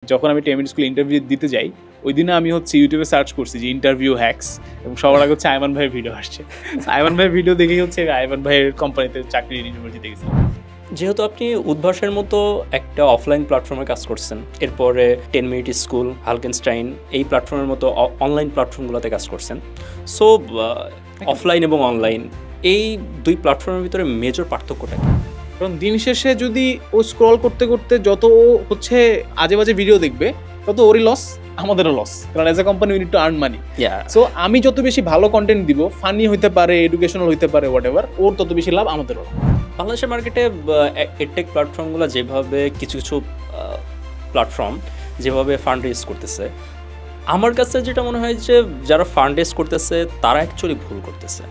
যখন আমি টেমিড স্কুলে ইন্টারভিউ দিতে যাই ওই দিনে আমি হচ্ছে ইউটিউবে সার্চ করছি যে ইন্টারভিউ হ্যাক্স এবং সবার আগে হচ্ছে আয়মান ভাইয়ের ভিডিও আসছে। আয়মান ভাইয়ের ভিডিও দেখেই হচ্ছে আয়মান ভাইয়ের কোম্পানিতে চাকরি ইউনিভার্সিটিতে গেছিলাম। যেহেতু আপনি উদ্ভাসের মতো একটা অফলাইন প্ল্যাটফর্মে কাজ করছেন, এরপরে 10 মিনিট স্কুল, হালকেনস্টাইন এই প্ল্যাটফর্মের মতো অনলাইন প্ল্যাটফর্মগুলোতে কাজ করছেন, সো অফলাইন এবং অনলাইন এই দুই প্ল্যাটফর্মের ভিতরে মেজর পার্থক্যটা কি? কারণ দিন শেষে যদি ও স্ক্রল করতে করতে যত ও হচ্ছে আজে বাজে ভিডিও দেখবে তত ওরই লস, আমাদেরও লস, কারণ as a company we need to earn money. So আমি যত বেশি ভালো কন্টেন্ট দিব, ফানি হইতে পারে, এডুকেশনাল হইতে পারে, হোয়াট এভার, ওর তত বেশি লাভ, আমাদেরও। বাংলাদেশের মার্কেটে এডটেক প্ল্যাটফর্মগুলো যেভাবে কিছু কিছু প্ল্যাটফর্ম যেভাবে ফান্ড রেজ করতেছে, আমার কাছে যেটা মনে হয় যে যারা ফান্ড রেজ করতেছে তারা অ্যাকচুয়ালি ভুল করতেছে।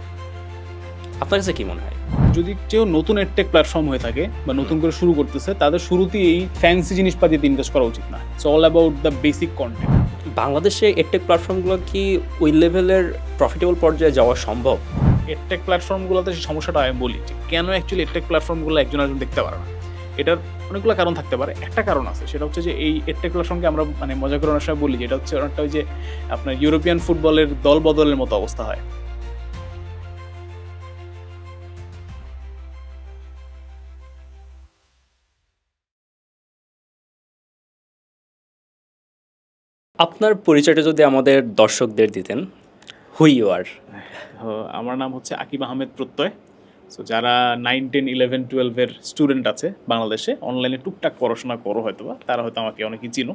আপনার কাছে কি মনে হয়? যদি কেউ নতুন এডটেক প্ল্যাটফর্ম হয়ে থাকে বা নতুন করে শুরু করতেছে, তাদের শুরুতেই এই ফ্যান্সি জিনিসপাতিতে ইনভেস্ট করা উচিত না। It's all about the basic content. বাংলাদেশে এডটেক প্ল্যাটফর্মগুলো কি ওই লেভেলের প্রফিটেবল পর্যায়ে যাওয়া সম্ভব? এডটেক প্ল্যাটফর্মগুলোতে যে সমস্যাটা আমি বলি যে কেন অ্যাকচুয়ালি এডটেক প্ল্যাটফর্মগুলো একজন আরেকজন দেখতে পারে না, এটার অনেকগুলো কারণ থাকতে পারে। একটা কারণ আছে, সেটা হচ্ছে যে এই এডটেক প্ল্যাটফর্মকে আমরা মানে মজা করে অনেক সময় বলি যেটা হচ্ছে অনেকটা ওই যে আপনার ইউরোপিয়ান ফুটবলের দল বদলের মতো অবস্থা হয়। আপনার পরিচয়টা যদি আমাদের দর্শকদের দিতেন, হু ইউ আর? আমার নাম হচ্ছে আকিব আহমেদ প্রত্যয়। সো যারা 9, 10, 11, 12-এর স্টুডেন্ট আছে বাংলাদেশে, অনলাইনে টুকটাক পড়াশোনা করো হয়তো বা, তারা হয়তো আমাকে অনেকেই চিনো।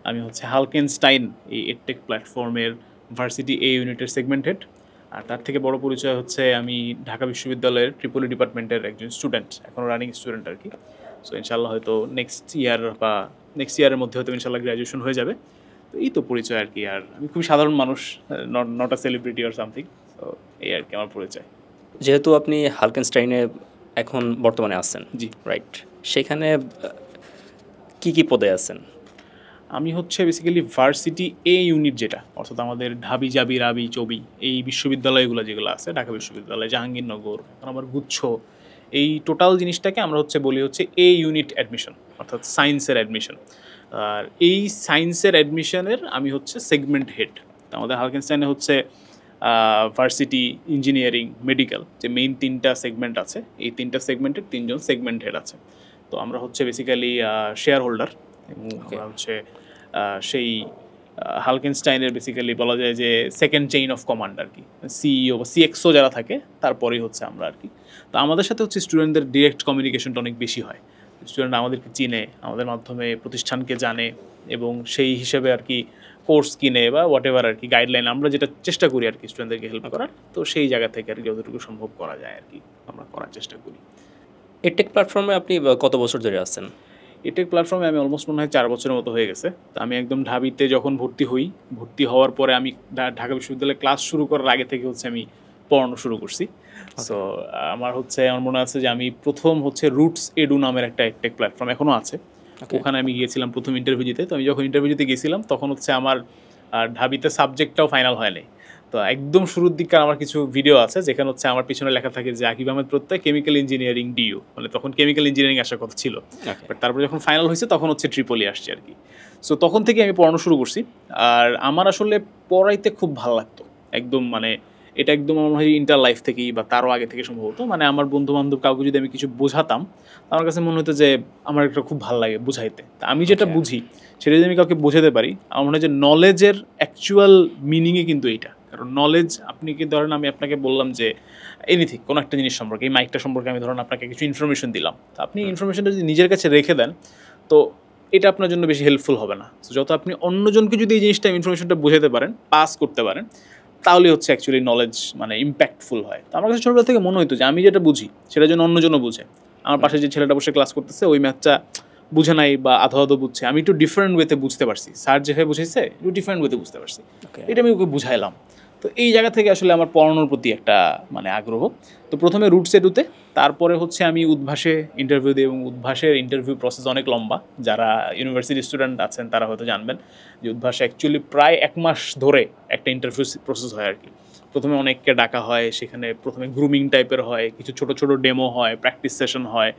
আমি হচ্ছে হালকেনস্টাইন এই এডটেক প্ল্যাটফর্মের ভার্সিটি এ ইউনিটের সেগমেন্ট হেড। আর তার থেকে বড় পরিচয় হচ্ছে আমি ঢাকা বিশ্ববিদ্যালয়ের ট্রিপলি ডিপার্টমেন্টের একজন স্টুডেন্ট, এখনও রানিং স্টুডেন্ট আর কি। সো ইনশাল্লাহ হয়তো নেক্সট ইয়ারের মধ্যে হয়তো ইনশাল্লাহ গ্র্যাজুয়েশন হয়ে যাবে। তো এই তো পরিচয় আর কি। আর আমি খুবই সাধারণ মানুষ, not a celebrity or something. তো এই আর কি আমার পরিচয়। যেহেতু আপনি হালকেনস্টাইনে এখন বর্তমানে আছেন, জি রাইট, সেখানে কি কি পদে আছেন? আমি হচ্ছে বেসিক্যালি ভার্সিটি এ ইউনিট, যেটা অর্থাৎ আমাদের ঢাবি, জাবি, রাবি, চবি এই বিশ্ববিদ্যালয়গুলো যেগুলো আছে, ঢাকা বিশ্ববিদ্যালয়, জাহাঙ্গীরনগর, আমার গুচ্ছ, এই টোটাল জিনিসটাকে আমরা হচ্ছে বলি হচ্ছে এ ইউনিট অ্যাডমিশন, অর্থাৎ সায়েন্সের অ্যাডমিশন। আর এই সায়েন্সের অ্যাডমিশনের আমি হচ্ছে সেগমেন্ট হেড। আমাদের হালকেনস্টাইনে হচ্ছে ভার্সিটি, ইঞ্জিনিয়ারিং, মেডিকেল, যে মেইন 3টা সেগমেন্ট আছে, এই 3টা সেগমেন্টের 3জন সেগমেন্ট হেড আছে। তো আমরা হচ্ছে বেসিক্যালি শেয়ার হোল্ডার এবং আমরা হচ্ছে সেই হালকেনস্টাইনের বেসিক্যালি বলা যায় যে সেকেন্ড চেইন অফ কমান্ড আর কি, সিইও বা সিএক্সও যারা থাকে তারপরেই হচ্ছে আমরা আর কি। তো আমাদের সাথে হচ্ছে স্টুডেন্টদের ডিরেক্ট কমিউনিকেশনটা অনেক বেশি হয়। স্টুডেন্ট আমাদেরকে চিনে, আমাদের মাধ্যমে প্রতিষ্ঠানকে জানে এবং সেই হিসেবে আর কি কোর্স কিনে বা হোয়াট এভার আর কি গাইডলাইন আমরা যেটা চেষ্টা করি আর কি স্টুডেন্টদেরকে হেল্প করার। তো সেই জায়গা থেকে আর কি যতটুকু সম্ভব করা যায় আর কি আমরা করার চেষ্টা করি। এডটেক প্ল্যাটফর্মে আপনি কত বছর ধরে আছেন? এডটেক প্ল্যাটফর্মে আমি অলমোস্ট মনে হয় 4 বছরের মতো হয়ে গেছে। তো আমি একদম ঢাবিতে যখন ভর্তি হওয়ার পরে আমি ঢাকা বিশ্ববিদ্যালয়ে ক্লাস শুরু করার আগে থেকে হচ্ছে আমি পড়ানো শুরু করছি। সো আমার মনে আছে যে আমি প্রথম হচ্ছে রুটস এডু নামের একটা এডটেক প্ল্যাটফর্ম এখনও আছে, ওখানে আমি গিয়েছিলাম প্রথম ইন্টারভিউ দিতে। তো আমি যখন ইন্টারভিউ দিতে গেছিলাম তখন হচ্ছে আমার ঢাবিতে সাবজেক্টটাও ফাইনাল হয়নি। তো একদম শুরুর দিকে আমার কিছু ভিডিও আছে যেখানে হচ্ছে আমার পিছনে লেখা থাকে যে আকিব আহমেদ প্রত্যয় কেমিক্যাল ইঞ্জিনিয়ারিং ডিইউ, মানে তখন কেমিক্যাল ইঞ্জিনিয়ারিং আসার কথা ছিল, বাট তারপরে যখন ফাইনাল হয়েছে তখন হচ্ছে ট্রিপলি আসছে আর কি। সো তখন থেকে আমি পড়ানো শুরু করছি। আর আমার আসলে পড়াইতে খুব ভালো লাগতো একদম, মানে এটা একদম আমার মনে হয় ইন্টার লাইফ থেকেই বা তারও আগে থেকে সম্ভবত। মানে আমার বন্ধু বান্ধব কাউকে যদি আমি কিছু বোঝাতাম, আমার কাছে মনে হতো যে আমার একটা খুব ভালো লাগে বুঝাইতে। তা আমি যেটা বুঝি সেটা যদি আমি কাউকে বোঝাতে পারি, আমার মনে হয় যে নলেজের অ্যাকচুয়াল মিনিংয়ে কিন্তু এইটা। কারণ নলেজ, আপনি কি ধরেন আমি আপনাকে বললাম যে এনিথিং, কোনো একটা জিনিস সম্পর্কে, এই মাইকটা সম্পর্কে আমি ধরেন আপনাকে কিছু ইনফরমেশন দিলাম, তো আপনি ইনফরমেশনটা যদি নিজের কাছে রেখে দেন তো এটা আপনার জন্য বেশি হেল্পফুল হবে না। তো যত আপনি অন্যজনকে যদি এই জিনিসটা ইনফরমেশনটা বোঝাতে পারেন, পাস করতে পারেন, তাহলে হচ্ছে অ্যাকচুয়ালি নলেজ মানে ইম্প্যাক্টফুল হয়। তো আমার কাছে ছোটবেলা থেকে মনে হতো যে আমি যেটা বুঝি সেটা যেন অন্যজনও বুঝে। আমার পাশে যে ছেলেটা বসে ক্লাস করতেছে ওই ম্যাথটা বুঝে নাই বা আধো আধো বুঝছে, আমি একটু ডিফারেন্ট ওয়েতে বুঝতে পারছি, স্যার যেভাবে বুঝেছে একটু ডিফারেন্ট ওয়েতে বুঝতে পারছি, এটা আমি ওকে বুঝাইলাম। তো এই জায়গা থেকে আসলে আমার পড়ানোর প্রতি একটা মানে আগ্রহ। তো প্রথমে রুটস এডুতে, তারপরে হচ্ছে আমি উদ্ভাসে ইন্টারভিউ দিই এবং উদ্ভাসের ইন্টারভিউ প্রসেস অনেক লম্বা। যারা ইউনিভার্সিটি স্টুডেন্ট আছেন তারা হয়তো জানবেন যে উদ্ভাসে অ্যাকচুয়ালি প্রায় 1 মাস ধরে একটা ইন্টারভিউ প্রসেস হয় আর কি। প্রথমে অনেককে ডাকা হয়, সেখানে প্রথমে গ্রুমিং টাইপের হয়, কিছু ছোট ছোট ডেমো হয়, প্র্যাকটিস সেশন হয়,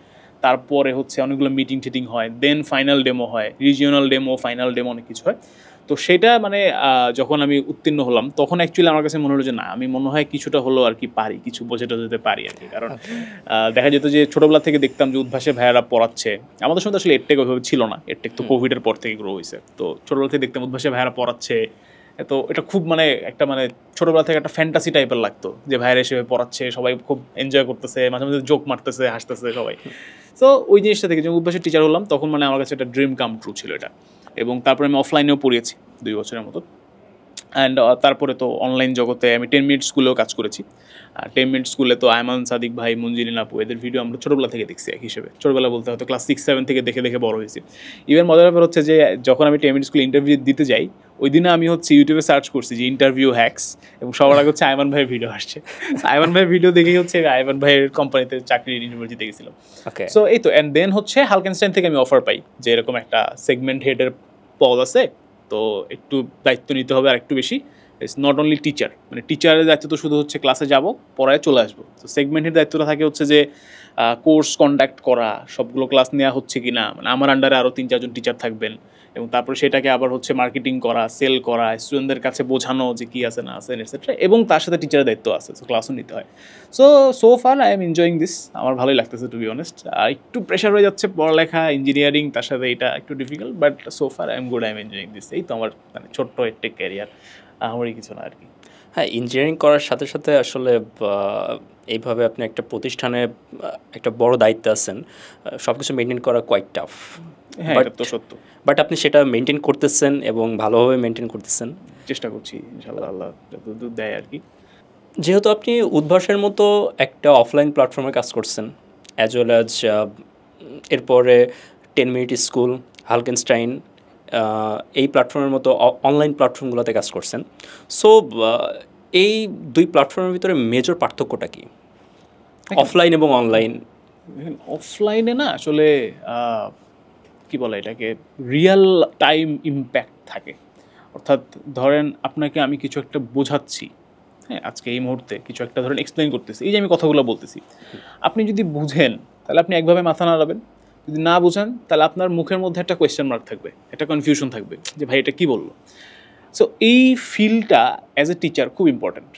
তারপরে হচ্ছে অনেকগুলো মিটিং টিটিং হয়, দেন ফাইনাল ডেমো হয়, রিজিওনাল ডেমো, ফাইনাল ডেমো, অনেক কিছু হয়। তো সেটা মানে যখন আমি উত্তীর্ণ হলাম তখন অ্যাকচুয়ালি আমার কাছে মনে হলো যে না, আমি মনে হয় কিছুটা হলো আর কি পারি, কিছু বোঝাতে যেতে পারি আর কি। কারণ দেখা যেত যে ছোটোবেলা থেকে দেখতাম যে উদ্ভাসে ভাইয়ারা পড়াচ্ছে, আমাদের সময় আসলে এডটেক ওইভাবে ছিল না, এডটেক তো কোভিডের পর থেকে গ্রো হয়েছে। তো ছোটোবেলা থেকে দেখতাম উদ্ভাসে ভাইয়ারা পড়াচ্ছে, তো এটা খুব মানে একটা মানে ছোটোবেলা থেকে একটা ফ্যান্টাসি টাইপের লাগতো যে ভাইয়েরা হিসেবে পড়াচ্ছে, সবাই খুব এনজয় করতেছে, মাঝে মাঝে জোক মারতেছে, হাসতেছে সবাই। সো ওই জিনিসটা থেকে যখন উদ্ভাসের টিচার হলাম তখন মানে আমার কাছে একটা ড্রিম কাম ট্রু ছিল এটা। এবং তারপরে আমি অফলাইনেও পড়িয়েছি 2 বছরের মতো। অ্যান্ড তারপরে তো অনলাইন জগতে আমি 10 মিনিট স্কুলেও কাজ করেছি। 10 মিনিট স্কুলে তো আয়মান সাদিক ভাই, মঞ্জিরিন আপু, এদের ভিডিও আমরা ছোটোবেলা থেকে দেখছি এক হিসেবে। ছোটোবেলা বলতে হয়তো ক্লাস 6-7 থেকে দেখে দেখে বড় হয়েছি। ইভেন মজার ব্যাপার হচ্ছে যে যখন আমি 10 মিনিট স্কুলে ইন্টারভিউ দিতে যাই, ওই দিনে আমি হচ্ছে ইউটিউবে সার্চ করছি যে ইন্টারভিউ হ্যাক্স, এবং সবার আগে হচ্ছে আয়মান ভাইয়ের ভিডিও আসছে। আয়মান ভাইয়ের ভিডিও দেখেই হচ্ছে আয়মান ভাইয়ের কোম্পানিতে চাকরির ইউনিভার্সিটিতে গেছিলাম। সো এই তো, অ্যান্ড দেন হচ্ছে হালকেনস্টাইন থেকে আমি অফার পাই যে এরকম একটা সেগমেন্ট হেডের পদ আছে, তো একটু দায়িত্ব নিতে হবে আর একটু বেশি। ইটস নট অনলি টিচার, মানে টিচারের দায়িত্ব তো শুধু হচ্ছে ক্লাসে যাব, পড়ায় চলে আসবো। তো সেগমেন্টের দায়িত্বটা থাকে হচ্ছে যে কোর্স কন্ডাক্ট করা, সবগুলো ক্লাস নেওয়া হচ্ছে কি না, মানে আমার আন্ডারে আরও 3-4 জন টিচার থাকবেন, এবং তারপরে সেটাকে আবার হচ্ছে মার্কেটিং করা, সেল করা, স্টুডেন্টদের কাছে বোঝানো যে কী আছে না আছে এটসেট্রা, এবং তার সাথে টিচারের দায়িত্ব আছে, সো ক্লাসও নিতে হয়। So far I am enjoying this, আমার ভালোই লাগতেছে টু বি অনেস্ট। আর একটু প্রেশার হয়ে যাচ্ছে, পড়ালেখা, ইঞ্জিনিয়ারিং, তার সাথে এটা একটু difficult, but so far I am good, I am enjoying this. এই তো আমার মানে ছোট্ট এডটেক ক্যারিয়ার, আমারই কিছু না আর কি। হ্যাঁ, ইঞ্জিনিয়ারিং করার সাথে সাথে আসলে এইভাবে আপনি একটা প্রতিষ্ঠানে একটা বড় দায়িত্বে আছেন, সব কিছু মেনটেন করা কোয়াইট টাফ। হ্যাঁ, এটা তো সত্য। বাট আপনি সেটা মেনটেন করতেছেন এবং ভালোভাবে মেনটেন করতেছেন, চেষ্টা করছি ইনশাআল্লাহ, আল্লাহ যতদূর দেয় আর কি। যেহেতু আপনি উদ্ভাসের মতো একটা অফলাইন প্ল্যাটফর্মে কাজ করছেন, অ্যাজ ওয়েল অ্যাজ এরপরে 10 মিনিট স্কুল, হালকেনস্টাইন, এই প্ল্যাটফর্মের মতো অনলাইন প্ল্যাটফর্মগুলোতে কাজ করছেন। সো এই 2 প্ল্যাটফর্মের ভিতরে মেজর পার্থক্যটা কি, অফলাইন এবং অনলাইন? অফলাইনে না আসলে কি বলে এটাকে, রিয়েল টাইম ইম্প্যাক্ট থাকে। অর্থাৎ ধরেন আপনাকে আমি কিছু একটা বোঝাচ্ছি, হ্যাঁ, আজকে এই মুহূর্তে কিছু একটা ধরেন এক্সপ্লেন করতেছি, এই যে আমি কথাগুলো বলতেছি, আপনি যদি বুঝেন তাহলে আপনি একভাবে মাথা নাড়াবেন, যদি না বুঝেন তাহলে আপনার মুখের মধ্যে একটা কোয়েশ্চেন মার্ক থাকবে, একটা কনফিউশন থাকবে যে ভাই এটা কী বললো। সো এই ফিলটা অ্যাজ এ টিচার খুব ইম্পর্ট্যান্ট,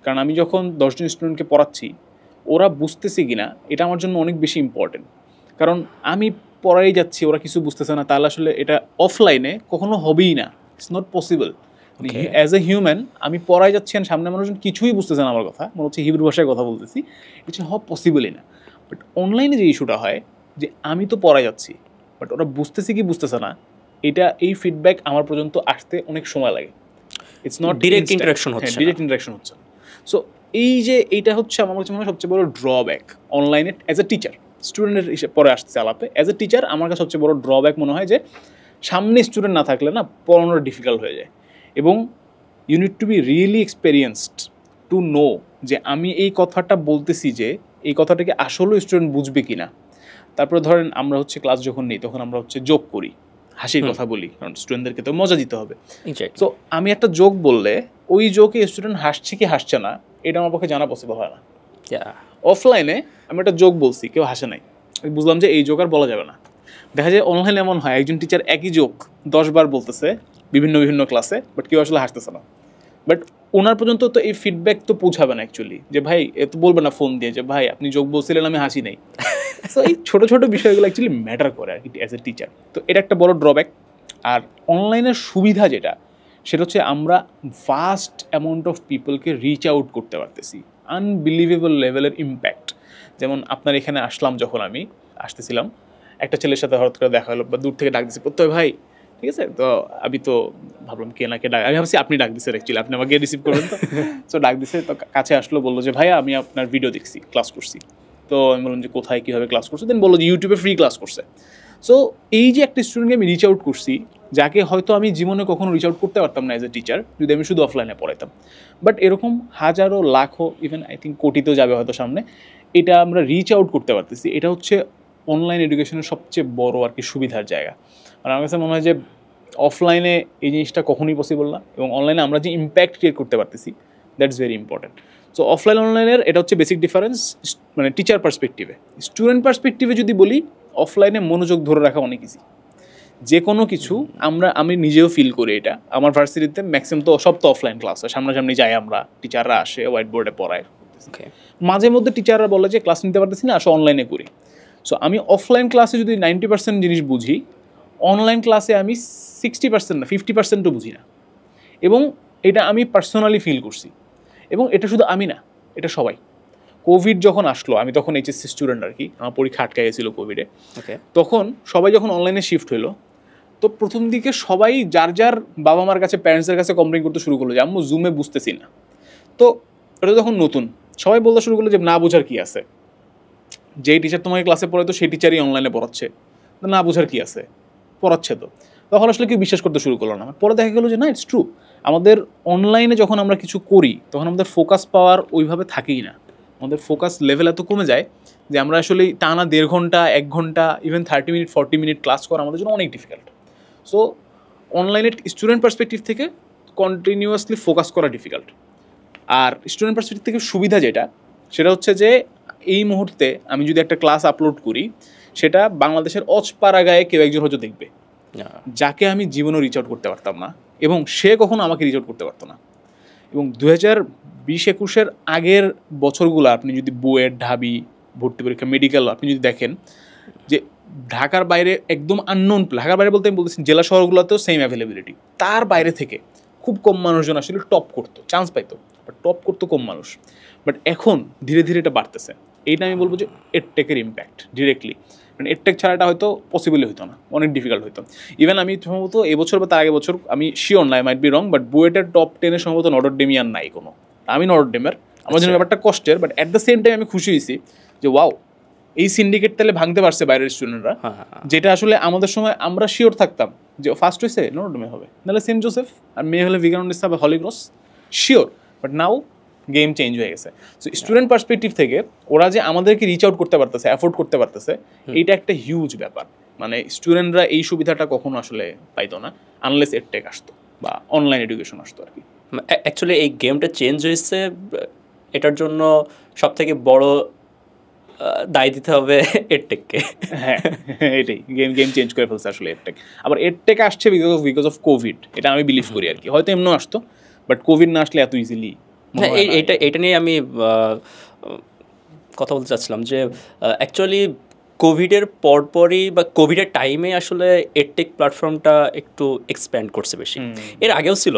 কারণ আমি যখন 10 জন স্টুডেন্টকে পড়াচ্ছি ওরা বুঝতেছে কি না এটা আমার জন্য অনেক বেশি ইম্পর্ট্যান্ট। কারণ আমি পড়াই যাচ্ছি, ওরা কিছু বুঝতেছে না, তাহলে আসলে এটা অফলাইনে কখনো হবেই না, it's not possible. As a human আমি পড়াই যাচ্ছি আর সামনে মানুষজন কিছুই বুঝতেছে না আমার কথা, মনে হচ্ছে হিব্রু ভাষায় কথা বলতেছি, এটা হওয়া পসিবলই না। বাট অনলাইনে যে ইস্যুটা হয় যে আমি তো পড়াই যাচ্ছি বাট ওরা বুঝতেছে কি বুঝতেছে না, এটা এই ফিডব্যাক আমার পর্যন্ত আসতে অনেক সময় লাগে। ইটস নট ডিরেক্ট ইন্টারাকশন হচ্ছে, ডিরেক্ট ইন্টারাকশন হচ্ছে। সো এই যে এইটা হচ্ছে আমার কাছে মনে হয় সবচেয়ে বড় ড্রব্যাক অনলাইনে অ্যাজ এ টিচার। স্টুডেন্টের হিসেবে পরে আসছে আলাপে, অ্যাজ এ টিচার আমার কাছে সবচেয়ে বড় ড্রব্যাক মনে হয় যে সামনে স্টুডেন্ট না থাকলে না পড়ানোর ডিফিকাল্ট হয়ে যায়, এবং you need to be really experienced to know যে আমি এই কথাটা বলতেছি যে এই কথাটাকে আসলে স্টুডেন্ট বুঝবে কি না। তারপরে ধরেন আমরা হচ্ছে ক্লাস যখন নিই তখন আমরা হচ্ছে জোক করি, হাসির কথা বলি, কারণ স্টুডেন্টদেরকে তো মজা দিতে হবে। সো আমি একটা জোক বললে ওই জোকে স্টুডেন্ট হাসছে কি হাসছে না এটা আমার পক্ষে জানা পসিবল হয় না। অফলাইনে আমি একটা জোক বলছি, কেউ হাসে নাই, বুঝলাম যে এই জোক আর বলা যাবে না। দেখা যায় অনলাইনে এমন হয় একজন টিচার একই জোক 10 বার বলতেছে বিভিন্ন বিভিন্ন ক্লাসে, বাট কেউ আসলে হাসতেছে না। বাট ওনার পর্যন্ত তো এই ফিডব্যাক তো পৌঁছাবে না অ্যাকচুয়ালি, যে ভাই এ তো বলবে না ফোন দিয়ে যে ভাই আপনি জোক বলছিলেন আমি হাসি নাই। সো এই ছোটো ছোটো বিষয়গুলো অ্যাকচুয়ালি ম্যাটার করে আর কি অ্যাজ এ টিচার। তো এটা একটা বড় ড্রব্যাক। আর অনলাইনের সুবিধা যেটা সেটা হচ্ছে আমরা ভাস্ট অ্যামাউন্ট অফ পিপলকে রিচ আউট করতে পারতেছি, আনবিলিভেবল লেভেলের ইম্প্যাক্ট। যেমন আপনার এখানে আসলাম, যখন আমি আসতেছিলাম একটা ছেলের সাথে হঠাৎ করে দেখা হলো বা দূর থেকে ডাক দিচ্ছে প্রত্যয় ভাই, ঠিক আছে। তো আমি তো ভাবলাম কে না কে ডাক, আমি ভাবছি আপনি ডাক দিচ্ছেন অ্যাকচুয়ালি, আপনি আমাকে রিসিভ করবেন তো। সো ডাক দিচ্ছে, তো কাছে আসলো, বললো যে ভাইয়া আমি আপনার ভিডিও দেখছি, ক্লাস করছি। তো আমি বললাম যে কোথায় কীভাবে ক্লাস করছে, দেন বললো যে ইউটিউবে ফ্রি ক্লাস করছে। সো এই যে একটা স্টুডেন্টকে আমি রিচ আউট করছি, যাকে হয়তো আমি জীবনে কখনো রিচ আউট করতে পারতাম না অ্যাজ এ টিচার যদি আমি শুধু অফলাইনে পড়াইতাম। বাট এরকম হাজারো লাখো, ইভেন আই থিঙ্ক কোটিতেও যাবে হয়তো সামনে, এটা আমরা রিচ আউট করতে পারতেছি। এটা হচ্ছে অনলাইন এডুকেশনের সবচেয়ে বড় আর কি সুবিধার জায়গা। আর আমার কাছে মনে হয় যে অফলাইনে এই জিনিসটা কখনোই পসিবল না, এবং অনলাইনে আমরা যে ইম্প্যাক্ট ক্রিয়েট করতে পারতেছি, that's very important. So offline অনলাইনের এটা হচ্ছে বেসিক ডিফারেন্স, মানে টিচার পার্সপেক্টিভে। স্টুডেন্ট পার্সপেক্টিভে যদি বলি, অফলাইনে মনোযোগ ধরে রাখা অনেক ইজি। যে কোনো কিছু আমি নিজেও ফিল করি এটা। আমার ভার্সিটিতে ম্যাক্সিমাম তো সব তো অফলাইন ক্লাস হয়, সামনাসামনি যাই আমরা, টিচাররা আসে, হোয়াইট বোর্ডে পড়ায়। মাঝে মধ্যে টিচাররা বলে যে ক্লাস নিতে পারতেছি না, আসো অনলাইনে করি। সো আমি অফলাইন ক্লাসে যদি 90% জিনিস বুঝি, অনলাইন ক্লাসে আমি 60% না 50%ও বুঝি না। এবং এটা আমি পার্সোনালি ফিল করছি। এবং এটা শুধু আমি না, এটা সবাই। কোভিড যখন আসলো, আমি তখন এইচএসসি স্টুডেন্ট আর কি, আমার পরীক্ষা আটকে গেছিলো কোভিডে। তখন সবাই যখন অনলাইনে শিফট হলো, তো প্রথম দিকে সবাই যার যার বাবা মার কাছে, প্যারেন্টসের কাছে কমপ্লেন করতে শুরু করলো যে আম্মু জুমে বুঝতেছি না। তো এটা তখন নতুন, সবাই বলতে শুরু করলো যে না বোঝার কি আছে, যেই টিচার তোমাকে ক্লাসে পড়াতো সেই টিচারই অনলাইনে পড়াচ্ছে, না বোঝার কি আছে, পড়াচ্ছে তো। তখন আসলে কেউ বিশ্বাস করতে শুরু করলো না। পরে দেখা গেলো যে না, ইটস ট্রু। আমাদের অনলাইনে যখন আমরা কিছু করি, তখন আমাদের ফোকাস পাওয়ার ওইভাবে থাকেই না। আমাদের ফোকাস লেভেল এত কমে যায় যে আমরা আসলে টানা 1.5 ঘন্টা, 1 ঘন্টা, ইভেন 30 মিনিট 40 মিনিট ক্লাস করা আমাদের জন্য অনেক ডিফিকাল্ট। সো অনলাইনে স্টুডেন্ট পার্সপেক্টিভ থেকে কন্টিনিউয়াসলি ফোকাস করা ডিফিকাল্ট। আর স্টুডেন্ট পার্সপেক্টিভ থেকে সুবিধা যেটা, সেটা হচ্ছে যে এই মুহূর্তে আমি যদি একটা ক্লাস আপলোড করি, সেটা বাংলাদেশের অজপাড়াগায়ে কেউ একজন হয়তো দেখবে, যাকে আমি জীবনও রিচ আউট করতে পারতাম না, এবং সে কখনো আমাকে রিচ আউট করতে পারতো না। এবং 2020-21 আগের বছরগুলো আপনি যদি বুয়েট, ঢাবি, ভর্তি পরীক্ষা, মেডিকেল আপনি যদি দেখেন, যে ঢাকার বাইরে একদম আননোন, ঢাকার বাইরে বলতে আমি বলতেছি জেলা শহরগুলোতেও সেম অ্যাভেলেবিলিটি, তার বাইরে থেকে খুব কম মানুষজন আসলে টপ করতো, চান্স পাইতো, বাট টপ করতো কম মানুষ। বাট এখন ধীরে ধীরে এটা বাড়তেছে। এইটা আমি বলবো যে এডটেকের ইম্প্যাক্ট ডিরেক্টলি, মানে এডটেক ছাড়াটা হয়তো পসিবলই হতো না, অনেক ডিফিকাল্ট হতো। ইভেন আমি সম্ভবত এবছর বা তার আগের বছর, আমি শিওর না, মাইট বি রং, বাট বুয়েটের টপ 10-এ সম্ভবত নটরডেমিয়ান নাই কোনো। আমি নটরডেমের, আমার জন্য ব্যাপারটা কষ্টের, but at the same time আমি খুশি হয়েছি যে ওয়াও, এই সিন্ডিকেট তাহলে ভাঙতে পারছে বাইরের স্টুডেন্টরা, যেটা আসলে আমাদের সময় আমরা শিওর থাকতাম যে ফার্স্ট হয়েছে নটরডেমে হবে, নাহলে সেন্ট জোসেফ, আর মেয়ে হলে ভিগারুন্নিসা বা holy cross, sure. But now game change হয়ে গেছে। সো স্টুডেন্ট পার্সপেক্টিভ থেকে ওরা যে আমাদেরকে রিচ আউট করতে পারতেছে, অ্যাফোর্ড করতে পারতেছে, এইটা একটা হিউজ ব্যাপার। মানে স্টুডেন্টরা এই সুবিধাটা কখনো আসলে পাইতো না আনলেস এডটেক আসতো বা অনলাইন এডুকেশন আসতো আর কি। অ্যাকচুয়ালি এই গেমটা চেঞ্জ হয়েছে, এটার জন্য সবথেকে বড় দায় দিতে হবে এডটেককে। হ্যাঁ, এটাই, গেম চেঞ্জ করে ফেলছে আসলে এডটেক। আবার এডটেক আসছে বিকজ অফ কোভিড, এটা আমি বিলিভ করি আর কি। হয়তো এমনও আসতো, বাট কোভিড না আসলে এত ইজিলি। হ্যাঁ, এটা নিয়ে আমি কথা বলতে চাচ্ছিলাম যে অ্যাকচুয়ালি কোভিডের পরপরই বা কোভিডের টাইমে আসলে এডটেক প্ল্যাটফর্মটা একটু এক্সপ্যান্ড করছে বেশি। এর আগেও ছিল।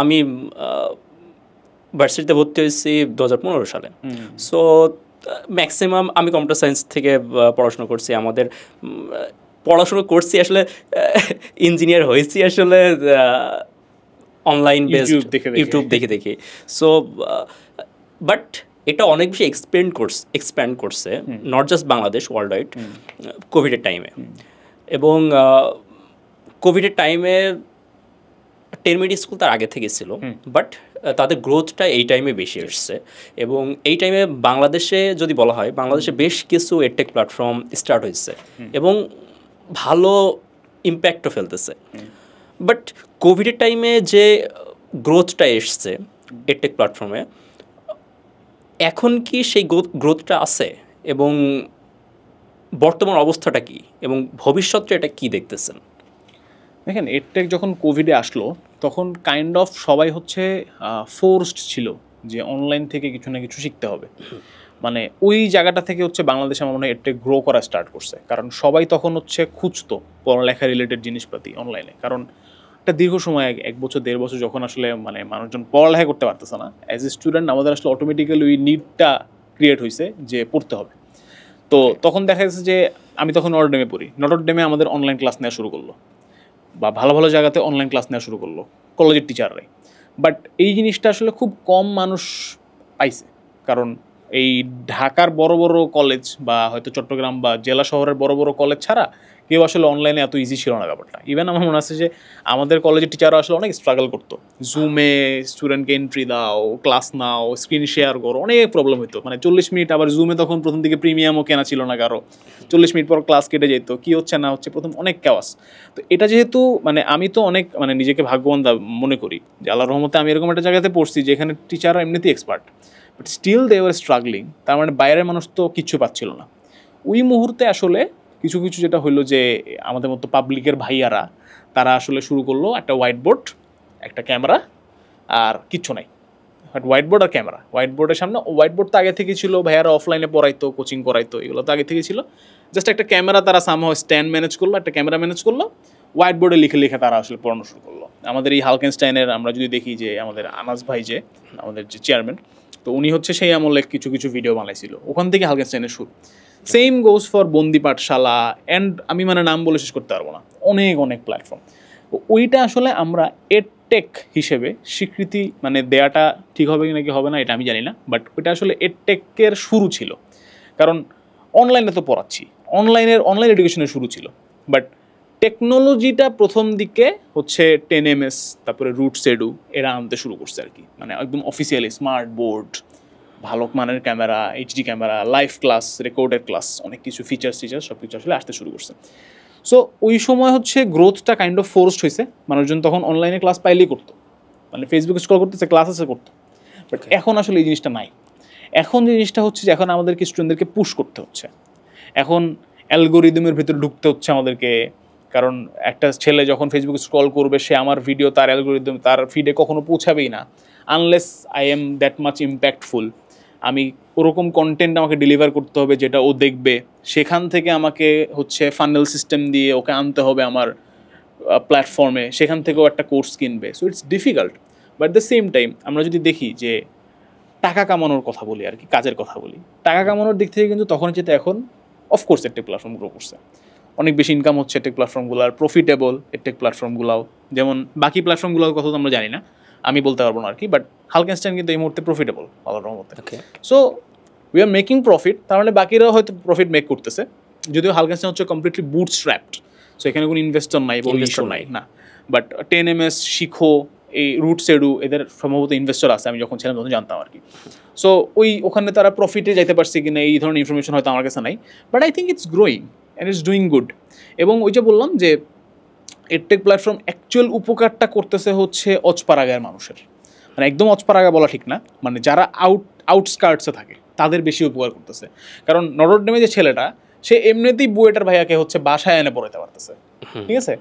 আমি ভার্সিটিতে ভর্তি হয়েছি 2015 সালে। সো ম্যাক্সিমাম আমি কম্পিউটার সায়েন্স থেকে পড়াশোনা করছি। আমাদের পড়াশোনা করছি আসলে, ইঞ্জিনিয়ার হয়েছি আসলে অনলাইন বেসড ইউটিউব দেখে দেখে। সো বাট এটা অনেক বেশি এক্সপ্যান্ড করছে, not just Bangladesh, world wide, কোভিডের টাইমে। এবং কোভিডের টাইমে 10 মিনিট স্কুল তার আগে থেকে ছিল, বাট তাদের গ্রোথটা এই টাইমে বেশি এসছে। এবং এই টাইমে বাংলাদেশে যদি বলা হয়, বাংলাদেশে বেশ কিছু এডটেক প্ল্যাটফর্ম স্টার্ট হয়েছে এবং ভালো ইম্প্যাক্টও ফেলতেছে। বাট কোভিডের টাইমে যে গ্রোথটা এসছে এডটেক প্ল্যাটফর্মে, এখন কি সেই গ্রোথটা আছে এবং বর্তমান অবস্থাটা কি এবং ভবিষ্যৎটা এটা কি দেখতেছেন? দেখেন, এডটেক যখন কোভিডে আসলো, তখন কাইন্ড অফ সবাই হচ্ছে ফোর্সড ছিল যে অনলাইন থেকে কিছু না কিছু শিখতে হবে। মানে ওই জায়গাটা থেকে হচ্ছে বাংলাদেশে আমার মনে হয় এডটেক গ্রো করা স্টার্ট করছে, কারণ সবাই তখন হচ্ছে খুঁজতো পড়ালেখা রিলেটেড জিনিসপাতি অনলাইনে। কারণ একটা দীর্ঘ সময়, 1 বছর 1.5 বছর যখন আসলে মানে মানুষজন পড়ালেখা করতে পারতেছে না, অ্যাজ এ স্টুডেন্ট আমাদের আসলে অটোমেটিক্যালি ওই নিডটা ক্রিয়েট হয়েছে যে পড়তে হবে। তো তখন দেখা যাচ্ছে যে আমি তখন নটরডেমে পড়ি, নটরডেমে আমাদের অনলাইন ক্লাস নেওয়া শুরু করলো, বা ভালো ভালো জায়গাতে অনলাইন ক্লাস নেওয়া শুরু করলো কলেজের টিচাররাই। বাট এই জিনিসটা আসলে খুব কম মানুষ পাইছে, কারণ এই ঢাকার বড় বড় কলেজ বা হয়তো চট্টগ্রাম বা জেলা শহরের বড় বড় কলেজ ছাড়া কেউ আসলে অনলাইনে এত ইজি ছিল না ব্যাপারটা। ইভেন আমার মনে আছে যে আমাদের কলেজের টিচাররা আসলে অনেক স্ট্রাগল করতো, জুমে স্টুডেন্টকে এন্ট্রি দাও, ক্লাস নাও, স্ক্রিন শেয়ার করো, অনেক প্রবলেম হতো। মানে 40 মিনিট, আবার জুমে তখন প্রথম দিকে প্রিমিয়ামও কেনা ছিল না কারো, 40 মিনিট পর ক্লাস কেটে যেত, কী হচ্ছে না হচ্ছে, প্রথম অনেক ক্যাওয়াস। তো এটা যেহেতু মানে আমি তো অনেক মানে নিজেকে ভাগ্যবান মনে করি যে আল্লাহর রহমতে আমি এরকম একটা জায়গাতে পড়ছি যেখানে টিচাররা এমনিতেই expert, but still they were struggling. তার মানে বাইরের মানুষ তো কিচ্ছু পাচ্ছিল না। ওই মুহূর্তে আসলে কিছু কিছু যেটা হলো যে আমাদের মতো পাবলিকের ভাইয়ারা তারা আসলে শুরু করলো একটা হোয়াইট বোর্ড, একটা ক্যামেরা, আর কিচ্ছু নাই, হোয়াইট বোর্ড আর ক্যামেরা। হোয়াইট বোর্ডের সামনে, হোয়াইট বোর্ড তো আগে থেকে ছিল, ভাইয়ারা অফলাইনে পড়াইতো, কোচিং করাইতো, এগুলো তো আগে থেকে ছিল। জাস্ট একটা ক্যামেরা তারা সামহাও স্ট্যান্ড ম্যানেজ করলো, একটা ক্যামেরা ম্যানেজ করলো, হোয়াইট বোর্ডে লিখে লিখে তারা আসলে পড়ানো শুরু করলো। আমাদের এই হালকেনস্টাইনের আমরা যদি দেখি যে আমাদের আনাস ভাই যে আমাদের যে চেয়ারম্যান, তো উনি হচ্ছে সেই আমলে কিছু কিছু ভিডিও বানাইছিল, ওখান থেকে হালকেনস্টাইনের শুরু। সেম গোজ ফর বন্দি পাঠশালা অ্যান্ড আমি মানে নাম বলে শেষ করতে পারবো না, অনেক অনেক প্ল্যাটফর্ম। ওইটা আসলে আমরা এডটেক হিসেবে স্বীকৃতি মানে দেয়াটা ঠিক হবে নাকি হবে না এটা আমি জানি না, বাট ওইটা আসলে এডটেকের শুরু ছিল। কারণ অনলাইনে তো পড়াচ্ছি, অনলাইন এডুকেশনের শুরু ছিল, বাট টেকনোলজিটা প্রথম দিকে হচ্ছে 10ms, তারপরে রুটসেডু এরা আনতে শুরু করছে আর কি। মানে একদম অফিসিয়ালি স্মার্ট বোর্ড, ভালো মানের camera, HD camera, live class, recorded class, অনেক কিছু ফিচার্স সব কিছু আসলে আসতে শুরু করছে। সো ওই সময় হচ্ছে গ্রোথটা কাইন্ড অফ ফোর্সড হয়েছে, মানুষজন তখন অনলাইনে ক্লাস পাইলেই করতো, মানে ফেসবুকে স্ক্রল করতেছে, ক্লাস আছে করতো। বাট এখন আসলে এই জিনিসটা নাই। এখন যে জিনিসটা হচ্ছে যে এখন আমাদেরকে স্টুডেন্টদেরকে পুশ করতে হচ্ছে, এখন অ্যালগোরিদমের ভিতরে ঢুকতে হচ্ছে আমাদেরকে। কারণ একটা ছেলে যখন ফেসবুকে স্ক্রল করবে, সে আমার ভিডিও তার অ্যালগোরিদম তার ফিডে কখনো পৌঁছাবেই না unless I am that much impactful. আমি ওরকম কন্টেন্ট আমাকে ডেলিভার করতে হবে যেটা ও দেখবে, সেখান থেকে আমাকে হচ্ছে ফানেল সিস্টেম দিয়ে ওকে আনতে হবে আমার প্ল্যাটফর্মে, সেখান থেকেও একটা কোর্স কিনবে। So it's difficult. But the same time আমরা যদি দেখি যে টাকা কামানোর কথা বলি আর কি, কাজের কথা বলি, টাকা কামানোর দিক থেকে কিন্তু তখন যেটা এখন অফকোর্স এডটেক প্ল্যাটফর্ম গ্রো করছে, অনেক বেশি ইনকাম হচ্ছে এডটেক প্ল্যাটফর্মগুলোর, প্রফিটেবল এডটেক প্ল্যাটফর্মগুলোও। যেমন বাকি প্ল্যাটফর্মগুলোর কথা তো আমরা জানি না, আমি বলতে পারবো না আর কি, বাট হালকেনস্টাইন কিন্তু এই মুহূর্তে প্রফিটেবল আল্লাহর রহমতে। So we are making profit, তার মানে বাকিরাও হয়তো প্রফিট মেক করতেছে, যদিও হালকেনস্টাইন হচ্ছে কমপ্লিটলি বুটস্ট্র্যাপড, সো এখানে কোনো ইনভেস্টর নাই বা ইস্যু নাই না। বাট 10ms, শিখো, এই রুটসেডু, এদের সম্ভবত ইনভেস্টর আছে, আমি যখন ছিলাম তখন জানতাম আর কি। সো ওখানে তারা প্রফিটে যাইতে পারছে কিনা এই ধরনের ইনফরমেশন হয়তো আমার কাছে নাই, but I think it's growing and it's doing good. এবং ওই যে বললাম যে এডটেক প্ল্যাটফর্ম অ্যাকচুয়াল উপকারটা করতেছে হচ্ছে অজপাড়াগার মানুষের, মানে একদম অজপাড়াগা বলা ঠিক না, মানে যারা আউটস্কার্টসে থাকে তাদের বেশি উপকার করতেছে। কারণ নটরডেমে যে ছেলেটা, সে এমনিতেই বুয়েটার ভাইয়াকে হচ্ছে বাসায় এনে পড়াতে পারতেছে, ঠিক আছে।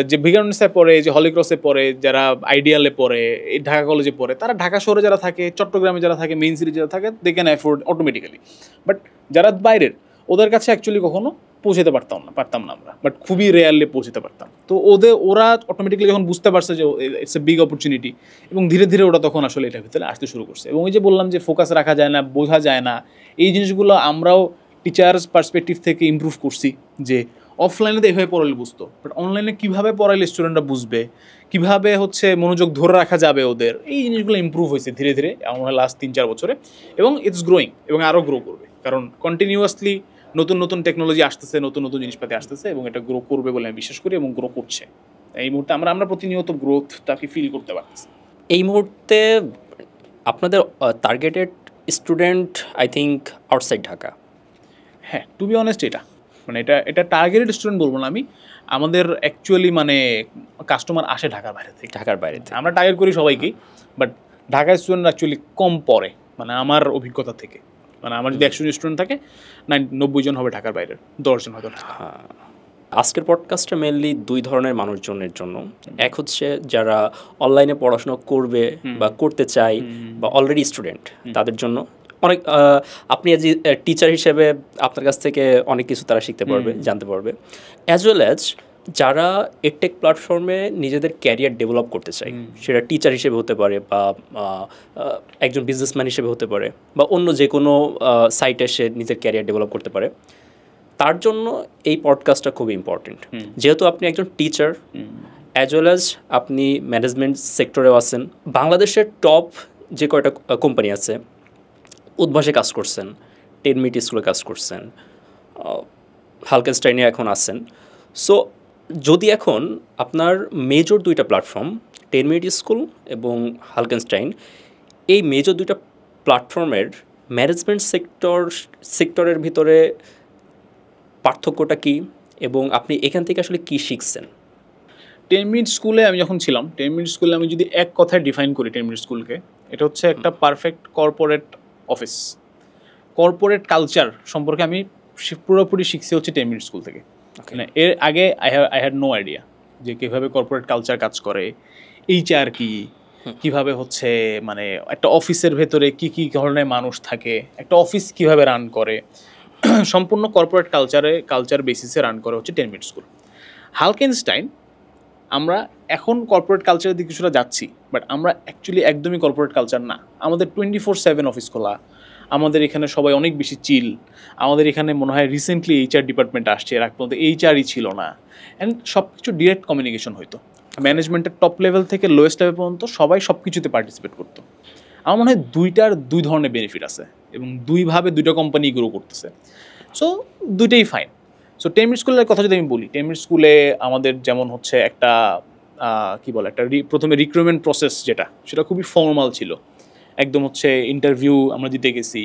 যে ভিগার্নসে পড়ে, যে হলিক্রসে পড়ে, যারা আইডিয়ালে পড়ে, এই ঢাকা কলেজে পড়ে, তারা ঢাকা শহরে যারা থাকে, চট্টগ্রামে যারা থাকে, মেইন সিটি যারা থাকে, they can afford automatically. But যারা বাইরের, ওদের কাছে অ্যাকচুয়ালি কখনো পৌঁছাতে পারতাম না আমরা, বাট খুবই রেয়ারলি পৌঁছাতে পারতাম। তো ওরা অটোমেটিক্যালি যখন বুঝতে পারছে যে ইটস এ বিগ অপরচুনিটি, এবং ধীরে ধীরে ওরা তখন আসলে এটার ভিতরে আসতে শুরু করছে। এবং ওই যে বললাম যে ফোকাস রাখা যায় না, বোঝা যায় না, এই জিনিসগুলো আমরাও টিচার্স পার্সপেক্টিভ থেকে ইমপ্রুভ করছি যে অফলাইনে তো এভাবে পড়ালে বুঝতো, বাট অনলাইনে কীভাবে পড়াইলে স্টুডেন্টরা বুঝবে, কীভাবে হচ্ছে মনোযোগ ধরে রাখা যাবে ওদের, এই জিনিসগুলো ইমপ্রুভ হয়েছে ধীরে ধীরে আমার লাস্ট 3-4 বছরে। এবং ইটস গ্রোয়িং, এবং আরও গ্রো করবে, কারণ কন্টিনিউয়াসলি নতুন নতুন টেকনোলজি আসতেছে, নতুন নতুন জিনিসপাতি আসতেছে, এবং এটা গ্রো করবে বলে আমি বিশ্বাস করি, এবং গ্রো করছে এই মুহূর্তে। আমরা প্রতিনিয়ত গ্রোথটাকে ফিল করতে পারতেছি। এই মুহূর্তে আপনাদের targeted student I think outside Dhaka. হ্যাঁ, টু বি অনেস্ট এটা এটা টার্গেটেড স্টুডেন্ট বলবো না আমি, আমাদের অ্যাকচুয়ালি মানে কাস্টমার আসে ঢাকার বাইরে থেকে। আমরা টার্গেট করি সবাইকেই, বাট ঢাকার স্টুডেন্ট অ্যাকচুয়ালি কম পড়ে, মানে আমার অভিজ্ঞতা থেকে। মানে আমার যদি 100 জন স্টুডেন্ট থাকে, 90 জন হবে ঢাকার বাইরের, 10 জন হয়তো ঢাকা। আজকের পডকাস্টটা মেনলি 2 ধরনের মানুষজনের জন্য। এক হচ্ছে যারা অনলাইনে পড়াশোনা করবে বা করতে চায় বা অলরেডি স্টুডেন্ট, তাদের জন্য অনেক আপনি অ্যাজ টিচার হিসেবে আপনার কাছ থেকে অনেক কিছু তারা শিখতে পারবে, জানতে পারবে। অ্যাজ ওয়েল অ্যাজ যারা এডটেক প্ল্যাটফর্মে নিজেদের ক্যারিয়ার ডেভেলপ করতে চায়, সেটা টিচার হিসেবে হতে পারে বা একজন বিজনেসম্যান হিসেবে হতে পারে বা অন্য যে কোনো সাইটে সে নিজের ক্যারিয়ার ডেভেলপ করতে পারে, তার জন্য এই পডকাস্টটা খুব ইম্পর্টেন্ট। যেহেতু আপনি একজন টিচার, অ্যাজ ওয়েল অ্যাজ আপনি ম্যানেজমেন্ট সেক্টরেও আছেন, বাংলাদেশের টপ যে কয়টা কোম্পানি আছে, উদ্ভাসে কাজ করছেন, 10 মিনিট স্কুলে কাজ করছেন, হালকেনস্টাইনে এখন আছেন। সো যদি এখন আপনার মেজর দুইটা প্ল্যাটফর্ম 10 মিনিট স্কুল এবং হালকেনস্টাইন, এই মেজর দুইটা প্ল্যাটফর্মের ম্যানেজমেন্ট সেক্টরের ভিতরে পার্থক্যটা কি এবং আপনি এখান থেকে আসলে কী শিখছেন? 10 মিনিট স্কুলে আমি যখন ছিলাম, 10 মিনিট স্কুলে আমি যদি এক কথায় ডিফাইন করি 10 মিনিট স্কুলকে, এটা হচ্ছে একটা perfect corporate office. Corporate culture সম্পর্কে আমি পুরোপুরি শিখছি হচ্ছে 10 মিনিট স্কুল থেকে। মানে এর আগে আই হ্যাড নো আইডিয়া যে কীভাবে কর্পোরেট কালচার কাজ করে, এইচআর কি, কীভাবে হচ্ছে মানে একটা অফিসের ভেতরে কী কী ধরনের মানুষ থাকে, একটা অফিস কীভাবে রান করে, সম্পূর্ণ কর্পোরেট কালচার বেসিসে রান করে হচ্ছে 10 মিনিট স্কুল। হালকেনস্টাইন আমরা এখন কর্পোরেট কালচারের দিকে কিছুটা যাচ্ছি, বাট আমরা অ্যাকচুয়ালি একদমই কর্পোরেট কালচার না। আমাদের 24/7 অফিস খোলা, আমাদের এখানে সবাই অনেক বেশি চিল। আমাদের এখানে মনে হয় রিসেন্টলি এইচআর ডিপার্টমেন্ট আসছে, এর আগ পর্যন্ত এইচআরই ছিল না। অ্যান্ড সব কিছু ডিরেক্ট কমিউনিকেশন হইতো, ম্যানেজমেন্টের টপ লেভেল থেকে লোয়েস্ট লেভেল পর্যন্ত সবাই সব কিছুতে পার্টিসিপেট করতো। আমার মনে হয় দুই ধরনের বেনিফিট আছে এবং দুইভাবে দুইটা কোম্পানি গ্রো করতেছে। সো দুইটাই ফাইন। সো 10 মিনিট স্কুলের কথা যদি আমি বলি, 10 মিনিট স্কুলে আমাদের যেমন হচ্ছে একটা কী বলে একটা প্রথমে রিক্রুটমেন্ট প্রসেস যেটা, সেটা খুবই ফর্মাল ছিল। একদম হচ্ছে ইন্টারভিউ আমরা দিতে গেছি,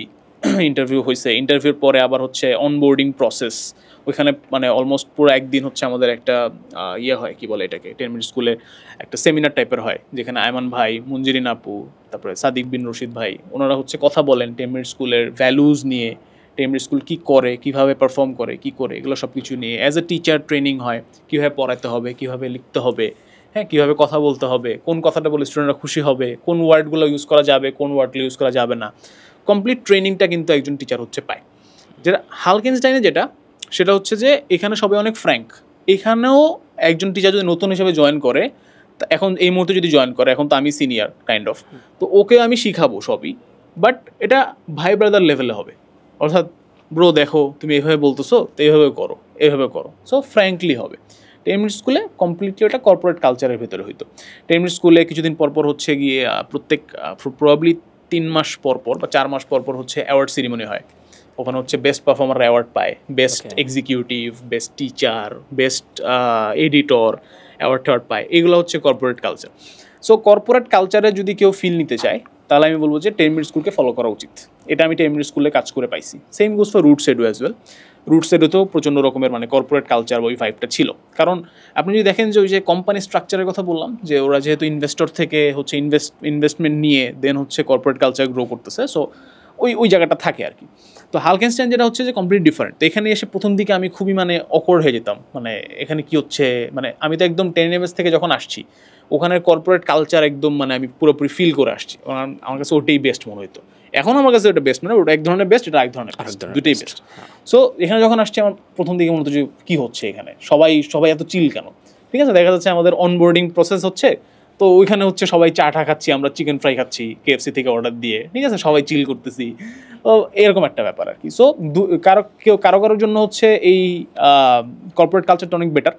ইন্টারভিউ হয়েছে, ইন্টারভিউর পরে আবার হচ্ছে অনবোর্ডিং প্রসেস। ওইখানে মানে অলমোস্ট পুরো একদিন হচ্ছে আমাদের একটা ইয়ে হয়, কী বলে এটাকে, 10 মিনিট স্কুলে একটা সেমিনার টাইপের হয়, যেখানে আয়মান ভাই, মঞ্জিরিন আপু, তারপরে সাদিক বিন রশিদ ভাই, ওনারা হচ্ছে কথা বলেন 10 মিনিট স্কুলের ভ্যালুজ নিয়ে, 10 মিনিট স্কুল কী করে, কীভাবে পারফর্ম করে, কী করে, এগুলো সব কিছু নিয়ে। অ্যাজ এ টিচার ট্রেনিং হয়, কীভাবে পড়াতে হবে, কীভাবে লিখতে হবে, হ্যাঁ, কীভাবে কথা বলতে হবে, কোন কথাটা বলে স্টুডেন্টরা খুশি হবে, কোন ওয়ার্ডগুলো ইউজ করা যাবে, কোন ওয়ার্ডগুলো ইউজ করা যাবে না। কমপ্লিট ট্রেনিংটা কিন্তু একজন টিচার হচ্ছে পায়। যেটা হালকেনস্টাইনে যেটা, সেটা হচ্ছে যে এখানে সবাই অনেক ফ্র্যাঙ্ক। এখানেও একজন টিচার যদি নতুন হিসেবে জয়েন করে, এখন এই মুহূর্তে যদি জয়েন করে, এখন তো আমি সিনিয়র কাইন্ড অফ, তো ওকে আমি শিখাবো সবই, বাট এটা ভাই ব্রাদার লেভেলে হবে। অর্থাৎ ব্রো দেখো তুমি এইভাবে বলতেছো, তো এইভাবে করো, এইভাবে করো। সো ফ্র্যাঙ্কলি হবে। 10 মিনিট স্কুলে কমপ্লিটলি ওটা কর্পোরেট কালচারের ভেতরে হইতো। 10 মিনিট স্কুলে কিছুদিন পরপর হচ্ছে গিয়ে প্রত্যেক প্রবাবলি 3 মাস পরপর বা 4 মাস পরপর হচ্ছে অ্যাওয়ার্ড সেরিমনি হয়। ওখানে হচ্ছে বেস্ট পারফর্মার অ্যাওয়ার্ড পায়, best executive, best teacher, best editor award পায়। এগুলো হচ্ছে কর্পোরেট কালচার। সো কর্পোরেট কালচারে যদি কেউ ফিল নিতে চায়, তাহলে আমি বলবো যে 10 মিনিট স্কুলকে ফলো করা উচিত। এটা আমি 10 মিনিট স্কুলে কাজ করে পাইছি। Same goes for Roots Edu as well. Roots এডুতেও প্রচণ্ড রকমের মানে কর্পোরেট কালচার ওই ভাইবটা ছিল। কারণ আপনি যদি দেখেন যে ওই যে কোম্পানি স্ট্রাকচারের কথা বললাম, যে ওরা যেহেতু ইনভেস্টর থেকে হচ্ছে ইনভেস্টমেন্ট নিয়ে দেন হচ্ছে কর্পোরেট কালচার গ্রো করতেছে, সো ওই জায়গাটা থাকে আর কি। তো হালকেনস্টাইন যেটা হচ্ছে যে কমপ্লিট ডিফারেন্ট। তো এখানে এসে প্রথম দিকে আমি খুবই মানে অকওয়ার্ড হয়ে যেতাম, মানে এখানে কি হচ্ছে, মানে আমি তো একদম 10 MS থেকে যখন আসছি, ওখানের কর্পোরেট কালচার একদম মানে আমি পুরোপুরি ফিল করে আসছি। আমার কাছে ওটাই বেস্ট মনে হতো। এখন আমার কাছে ওটা বেস্ট মানে ওটা এক ধরনের বেস্ট, এটা এক ধরনের বেস্ট, দুটোই বেস্ট। সো এখানে যখন আসছি আমার প্রথম দিকে মনে হতো যে কী হচ্ছে এখানে, সবাই এত চিল কেন? ঠিক আছে, দেখা যাচ্ছে আমাদের অনবোর্ডিং প্রসেস হচ্ছে, তো ওইখানে হচ্ছে সবাই চা খাচ্ছি, আমরা চিকেন ফ্রাই খাচ্ছি KFC থেকে অর্ডার দিয়ে, ঠিক আছে, সবাই চিল করতেছি। তো এরকম একটা ব্যাপার আর কি। সো কারোর জন্য হচ্ছে এই কর্পোরেট কালচারটা অনেক বেটার,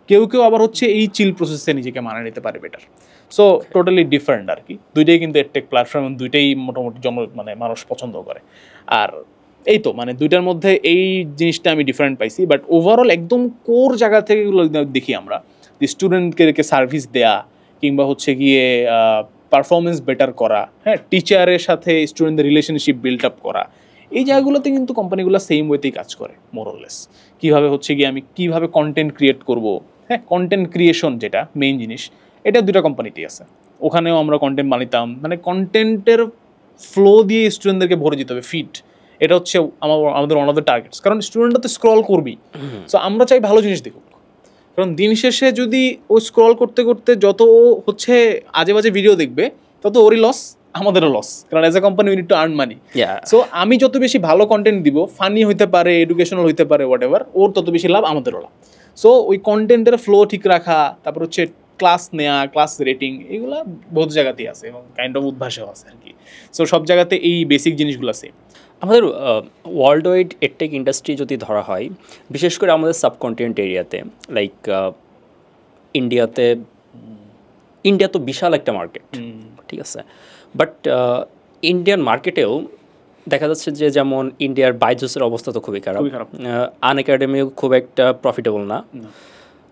কেউ আবার হচ্ছে এই চিল প্রসেসে নিজেকে মানিয়ে নিতে পারে বেটার। সো টোটালি ডিফারেন্ট আর কি। দুইটাই কিন্তু এডটেক প্ল্যাটফর্ম, দুইটাই মোটামুটি মানে মানুষ পছন্দ করে। আর এই তো মানে দুইটার মধ্যে এই জিনিসটা আমি ডিফারেন্ট পাইছি। বাট ওভারঅল একদম কোর জায়গা থেকে দেখি আমরা যে স্টুডেন্টকে সার্ভিস দেয়া, কিংবা হচ্ছে গিয়ে পারফরমেন্স বেটার করা, হ্যাঁ, টিচারের সাথে স্টুডেন্টদের রিলেশনশিপ বিল্ড আপ করা, এই জায়গাগুলোতে কিন্তু কোম্পানিগুলো সেম ওয়েতেই কাজ করে মোরলেস। কীভাবে হচ্ছে গিয়ে আমি কীভাবে কন্টেন্ট ক্রিয়েট করব, হ্যাঁ, কন্টেন্ট ক্রিয়েশন যেটা মেইন জিনিস, এটা দুটো কোম্পানিতেই আছে। ওখানেও আমরা কন্টেন্ট বানাইতাম, মানে কন্টেন্টের ফ্লো দিয়ে স্টুডেন্টদেরকে ভরে যেতে হবে, ফিট। এটা হচ্ছে আমাদের ওয়ান অফ দ্য টার্গেটস। কারণ স্টুডেন্টরা তো স্ক্রল করবি, সো আমরা চাই ভালো জিনিস দেখুক। কারণ দিন শেষে যদি ও স্ক্রল করতে করতে যত হচ্ছে আজে বাজে ভিডিও দেখবে, তত ওরই লস, আমাদেরও লস। কারণ as a company we need to earn money. So আমি যত বেশি ভালো কন্টেন্ট দিব, ফানি হইতে পারে, এডুকেশনাল হইতে পারে, হোয়াট এভার, ওর তত বেশি লাভ, আমাদেরও লাভ। সো ওই কন্টেন্টের ফ্লো ঠিক রাখা, তারপর হচ্ছে ক্লাস নেওয়া, ক্লাস রেটিং, এগুলো বহুত জায়গাতেই আছে এবং কাইন্ড অফ উদ্ভাসেও আছে আর কি। সো সব জায়গাতে এই বেসিক জিনিসগুলো আছে। আমাদের ওয়ার্ল্ড ওয়াইড এডটেক ইন্ডাস্ট্রি যদি ধরা হয়, বিশেষ করে আমাদের সাবকন্টিনেন্ট এরিয়াতে, লাইক ইন্ডিয়া তো বিশাল একটা মার্কেট, ঠিক আছে, বাট ইন্ডিয়ান মার্কেটেও দেখা যাচ্ছে যে যেমন ইন্ডিয়ার বাইজুসের অবস্থা তো খুবই খারাপ, আনএকাডেমিও খুব একটা প্রফিটেবল না।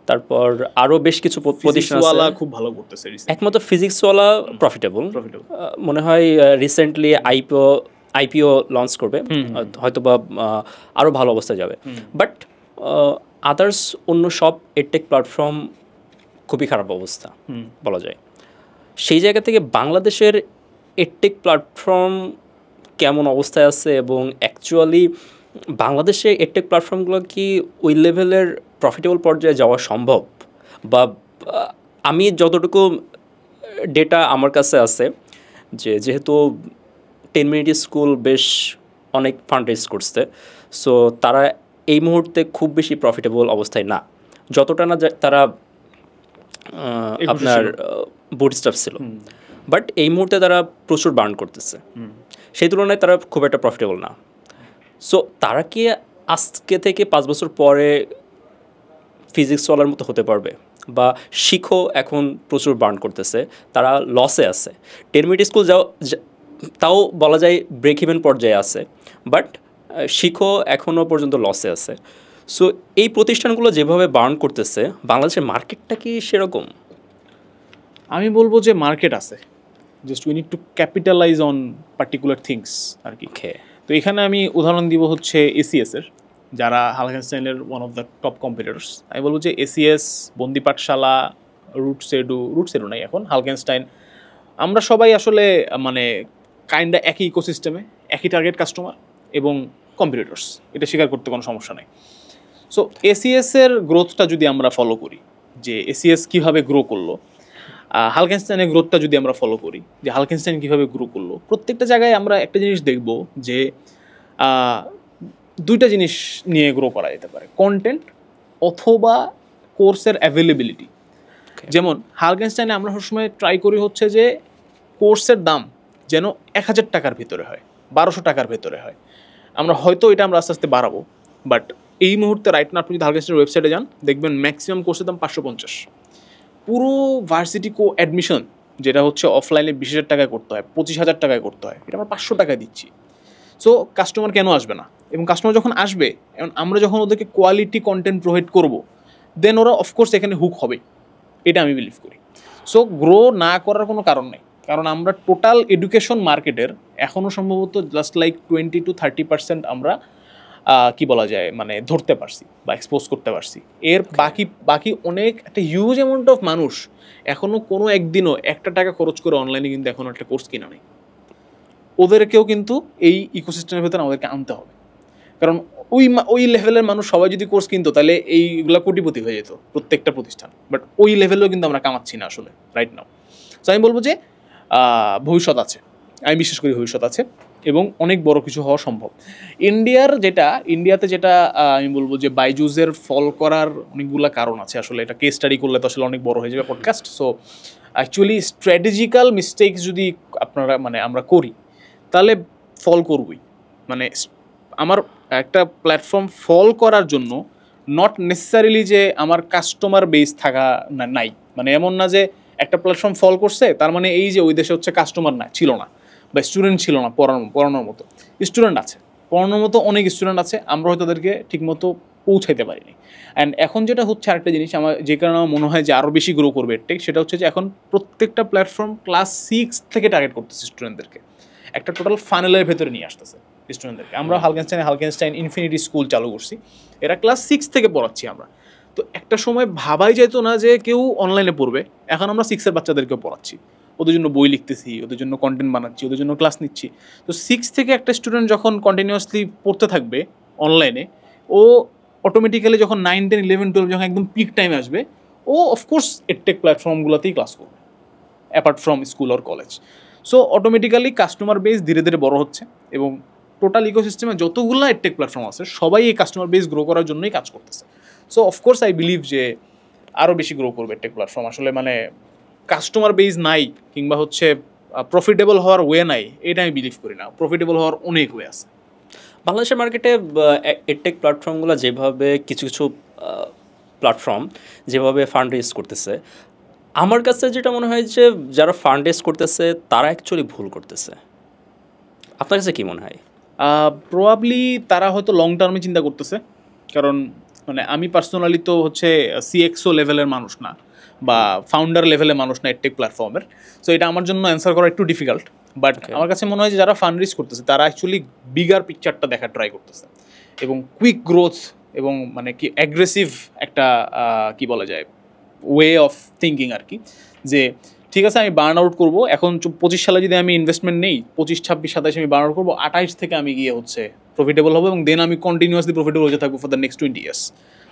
তারপর আরও বেশ কিছু প্রতিষ্ঠান আছে খুব ভালো করতেছে একমাত্র ফিজিক্সওয়ালা প্রফিটেবল মনে হয় রিসেন্টলি আইপিও লঞ্চ করবে হয়তো বা আরও ভালো অবস্থায় যাবে বাট আদার্স অন্য সব এডটেক প্ল্যাটফর্ম খুবই খারাপ অবস্থা বলা যায় সেই জায়গা থেকে বাংলাদেশের এডটেক প্ল্যাটফর্ম কেমন অবস্থায় আছে এবং অ্যাকচুয়ালি বাংলাদেশে এডটেক প্ল্যাটফর্মগুলো কি ওই লেভেলের প্রফিটেবল পর্যায়ে যাওয়া সম্ভব বা আমি যতটুকু ডেটা আমার কাছে আছে যেহেতু 10 মিনিট স্কুল বেশ অনেক ফান্ড রেজ করছে সো তারা এই মুহূর্তে খুব বেশি প্রফিটেবল অবস্থায় না যতটা না তারা আপনার বুটস্ট্র্যাপ ছিল বাট এই মুহূর্তে তারা প্রচুর বার্ন করতেছে সেই তুলনায় তারা খুব একটা প্রফিটেবল না সো তারা কি আজকে থেকে 5 বছর পরে ফিজিক্স চলার মতো হতে পারবে বা শিখো এখন প্রচুর বার্ন করতেছে তারা লসে আছে 10 মিনিট স্কুল তাও বলা যায় ব্রেক ইভেন পর্যায়ে আছে বাট শিখো এখনও পর্যন্ত লসে আছে সো এই প্রতিষ্ঠানগুলো যেভাবে বার্ন করতেছে বাংলাদেশের মার্কেটটা কি সেরকম আমি বলবো যে মার্কেট আছে just we need to capitalize on particular things আর কি তো এখানে আমি উদাহরণ দিব হচ্ছে এসিএস এর যারা হালকেনস্টাইনের one of the top competitors আমি বলবো যে এসিএস বন্দি পাঠশালা রুটসেডু নাই এখন হালকেনস্টাইন আমরা সবাই আসলে মানে কাইন্ডা একই ইকোসিস্টেমে একই টার্গেট কাস্টমার এবং কম্পিটিটরস এটা স্বীকার করতে কোনো সমস্যা নেই সো এসিএস এর গ্রোথটা যদি আমরা ফলো করি যে এসিএস কীভাবে গ্রো করলো হালকেনস্টাইনের গ্রোথটা যদি আমরা ফলো করি যে হালকেনস্টাইন কীভাবে গ্রো করলো প্রত্যেকটা জায়গায় আমরা একটা জিনিস দেখব যে দুইটা জিনিস নিয়ে গ্রো করা যেতে পারে কন্টেন্ট অথবা কোর্সের অ্যাভেলেবিলিটি যেমন হালকেনস্টাইনে আমরা সবসময় ট্রাই করি হচ্ছে যে কোর্সের দাম যেন 1000 টাকার ভিতরে হয় 1200 টাকার ভেতরে হয় আমরা হয়তো এটা আমরা আস্তে আস্তে বাড়াবো বাট এই মুহূর্তে রাইট না আপনি যদি হালকেনস্টাইনের ওয়েবসাইটে যান দেখবেন ম্যাক্সিমাম কোর্সের দাম 550 পুরো ভার্সিটি কো অ্যাডমিশন যেটা হচ্ছে অফলাইনে 20,000 টাকায় করতে হয় 25,000 টাকায় করতে হয় এটা আমরা 500 টাকায় দিচ্ছি সো কাস্টমার কেন আসবে না এবং কাস্টমার যখন আসবে এবং আমরা যখন ওদেরকে কোয়ালিটি কন্টেন্ট প্রোভাইড করবো দেন ওরা অফকোর্স এখানে হুক হবে এটা আমি বিলিভ করি সো গ্রো না করার কোনো কারণ নেই কারণ আমরা টোটাল এডুকেশন মার্কেটের এখনও সম্ভবত জাস্ট লাইক 20 to 30% আমরা কি বলা যায় মানে ধরতে পারছি বা এক্সপোজ করতে পারছি এর বাকি অনেক একটা হিউজ অ্যামাউন্ট অফ মানুষ এখনও কোনো একদিনও 1 টাকা খরচ করে অনলাইনে কিন্তু এখনও একটা কোর্স কিনা নেই ওদেরকেও কিন্তু এই ইকোসিস্টেমের ভেতরে আমাদেরকে আনতে হবে কারণ ওই লেভেলের মানুষ সবাই যদি কোর্স কিনতো তাহলে এইগুলো কোটিপতি হয়ে যেত প্রত্যেকটা প্রতিষ্ঠান বাট ওই লেভেলেও কিন্তু আমরা কামাচ্ছি না আসলে রাইট নাও সো আমি বলবো যে ভবিষ্যৎ আছে আমি বিশ্বাস করি ভবিষ্যৎ আছে এবং অনেক বড় কিছু হওয়া সম্ভব ইন্ডিয়াতে যেটা আমি বলবো যে বাইজুসের ফল করার অনেকগুলো কারণ আছে আসলে এটা কেস স্টাডি করলে তো আসলে অনেক বড় হয়ে যাবে podcast so actually strategical mistakes যদি আপনারা মানে আমরা করি তাহলে ফল করবই মানে আমার একটা প্ল্যাটফর্ম ফল করার জন্য নট নেসেসারিলি যে আমার কাস্টমার বেস থাকা নাই মানে এমন না যে একটা প্ল্যাটফর্ম ফল করছে তার মানে এই যে ওই দেশে হচ্ছে কাস্টমার না ছিল না বা স্টুডেন্ট ছিল না পড়ানোর মতো স্টুডেন্ট আছে পড়ানোর মতো অনেক স্টুডেন্ট আছে আমরা হয়তো তাদেরকে ঠিকমতো পৌঁছাইতে পারিনি অ্যান্ড এখন যেটা হচ্ছে আরেকটা জিনিস আমার যে কারণে আমার মনে হয় যে আরও বেশি গ্রো করবে এডটেক সেটা হচ্ছে যে এখন প্রত্যেকটা প্ল্যাটফর্ম ক্লাস 6 থেকে টার্গেট করতেছে স্টুডেন্টদেরকে একটা টোটাল ফানেলের ভেতরে নিয়ে আসতেছে স্টুডেন্টদেরকে আমরা হালকেনস্টাইন ইনফিনিটি স্কুল চালু করছি এরা ক্লাস 6 থেকে পড়াচ্ছি আমরা তো একটা সময় ভাবাই যেত না যে কেউ অনলাইনে পড়বে এখন আমরা 6-এর বাচ্চাদেরকেও পড়াচ্ছি ওদের জন্য বই লিখতেছি ওদের জন্য কন্টেন্ট বানাচ্ছি ওদের জন্য ক্লাস নিচ্ছি তো 6 থেকে একটা স্টুডেন্ট যখন কন্টিনিউয়াসলি পড়তে থাকবে অনলাইনে ও অটোমেটিক্যালি যখন 9, 10, 11, 12 যখন একদম পিক টাইমে আসবে ও অফকোর্স এডটেক প্ল্যাটফর্মগুলোতেই ক্লাস করবে apart from school or college so automatically customer base ধীরে ধীরে বড় হচ্ছে এবং টোটাল ইকোসিস্টেমে যতগুলো এডটেক প্ল্যাটফর্ম আছে সবাই এই কাস্টমার বেস গ্রো করার জন্যই কাজ করতেছে সো অফকোর্স আই বিলিভ যে আরও বেশি গ্রো করবে এডটেক প্ল্যাটফর্ম আসলে মানে কাস্টমার বেস নাই কিংবা হচ্ছে প্রফিটেবল হওয়ার ওয়ে নাই এটা আমি বিলিভ করি না প্রফিটেবল হওয়ার অনেক ওয়ে আছে বাংলাদেশের মার্কেটে এডটেক প্ল্যাটফর্মগুলো যেভাবে কিছু কিছু প্ল্যাটফর্ম যেভাবে ফান্ড রেজ করতেছে আমার কাছে যেটা মনে হয় যে যারা ফান্ড রেজ করতেছে তারা অ্যাকচুয়ালি ভুল করতেছে আপনার কাছে কী মনে হয় প্রবাবলি তারা হয়তো লং টার্মে চিন্তা করতেছে কারণ মানে আমি পার্সোনালি তো হচ্ছে সিএক্সও লেভেলের মানুষ না বা ফাউন্ডার লেভেলের মানুষ না এডটেক প্ল্যাটফর্মের, সো এটা আমার জন্য অ্যান্সার করা একটু ডিফিকাল্ট। বাট আমার কাছে মনে হয় যে যারা ফান্ড রেজ করতেছে তারা অ্যাকচুয়ালি বিগার পিকচারটা দেখার ট্রাই করতেছে এবং কুইক গ্রোথ এবং মানে কি অ্যাগ্রেসিভ একটা কি বলা যায় ওয়ে অফ থিঙ্কিং আর কি, যে ঠিক আছে আমি বার্ন আউট করবো এখন 25 সালে যদি আমি ইনভেস্টমেন্ট নেই 25, 26, 27 আমি বার্ন আউট করবো, 28 থেকে আমি গিয়ে হচ্ছে প্রফিটেবল হবো এবং দেন আমি কন্টিনিউয়াসলি প্রফিটেবল হতে থাকবো for the next 20 years.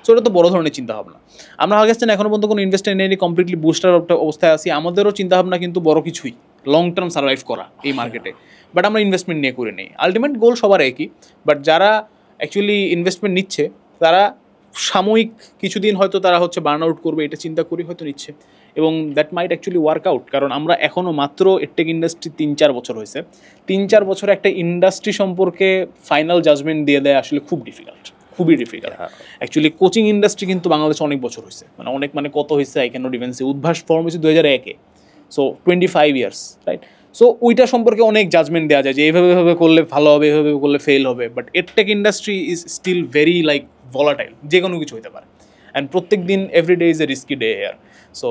So এটা তো বড় ধরনের চিন্তাভাবনা। আমরা আগেস্টেন এখনো পর্যন্ত কোনো ইনভেস্টমেন্ট নেই, কমপ্লিটলি বুস্টার অবস্থায় আছি। আমাদেরও চিন্তাভাবনা কিন্তু বড় কিছুই, লং টার্ম সার্ভাইভ করা এই মার্কেটে, বাট আমরা ইনভেস্টমেন্ট নিয়ে করে নেই। আলটিমেট গোল সবার একই, বাট যারা অ্যাকচুয়ালি ইনভেস্টমেন্ট নিচ্ছে তারা সাময়িক কিছুদিন হয়তো তারা হচ্ছে বার্ন আউট করবে এটা চিন্তা করি হয়তো নিচ্ছে, এবং that might actually work out. কারণ আমরা এখনও মাত্র এডটেক ইন্ডাস্ট্রি 3-4 বছর হয়েছে, 3-4 বছরে একটা ইন্ডাস্ট্রি সম্পর্কে ফাইনাল জাজমেন্ট দিয়ে দেয় আসলে খুব ডিফিকাল্ট, খুবই ডিফিকাল্ট। অ্যাকচুয়ালি কোচিং ইন্ডাস্ট্রি কিন্তু বাংলাদেশে অনেক বছর হয়েছে, মানে অনেক মানে কত হয়েছে I can not even say. Udvash form হয়েছে 2001-এ, সো 25 ইয়ার্স, রাইট? সো ওইটা সম্পর্কে অনেক জাজমেন্ট দেওয়া যায় যে এইভাবে এভাবে করলে ভালো হবে, এভাবে করলে ফেল হবে, but edtech industry is still very like volatile, যে কোনো কিছু হতে পারে, অ্যান্ড প্রত্যেক দিন everyday is a risky day air. So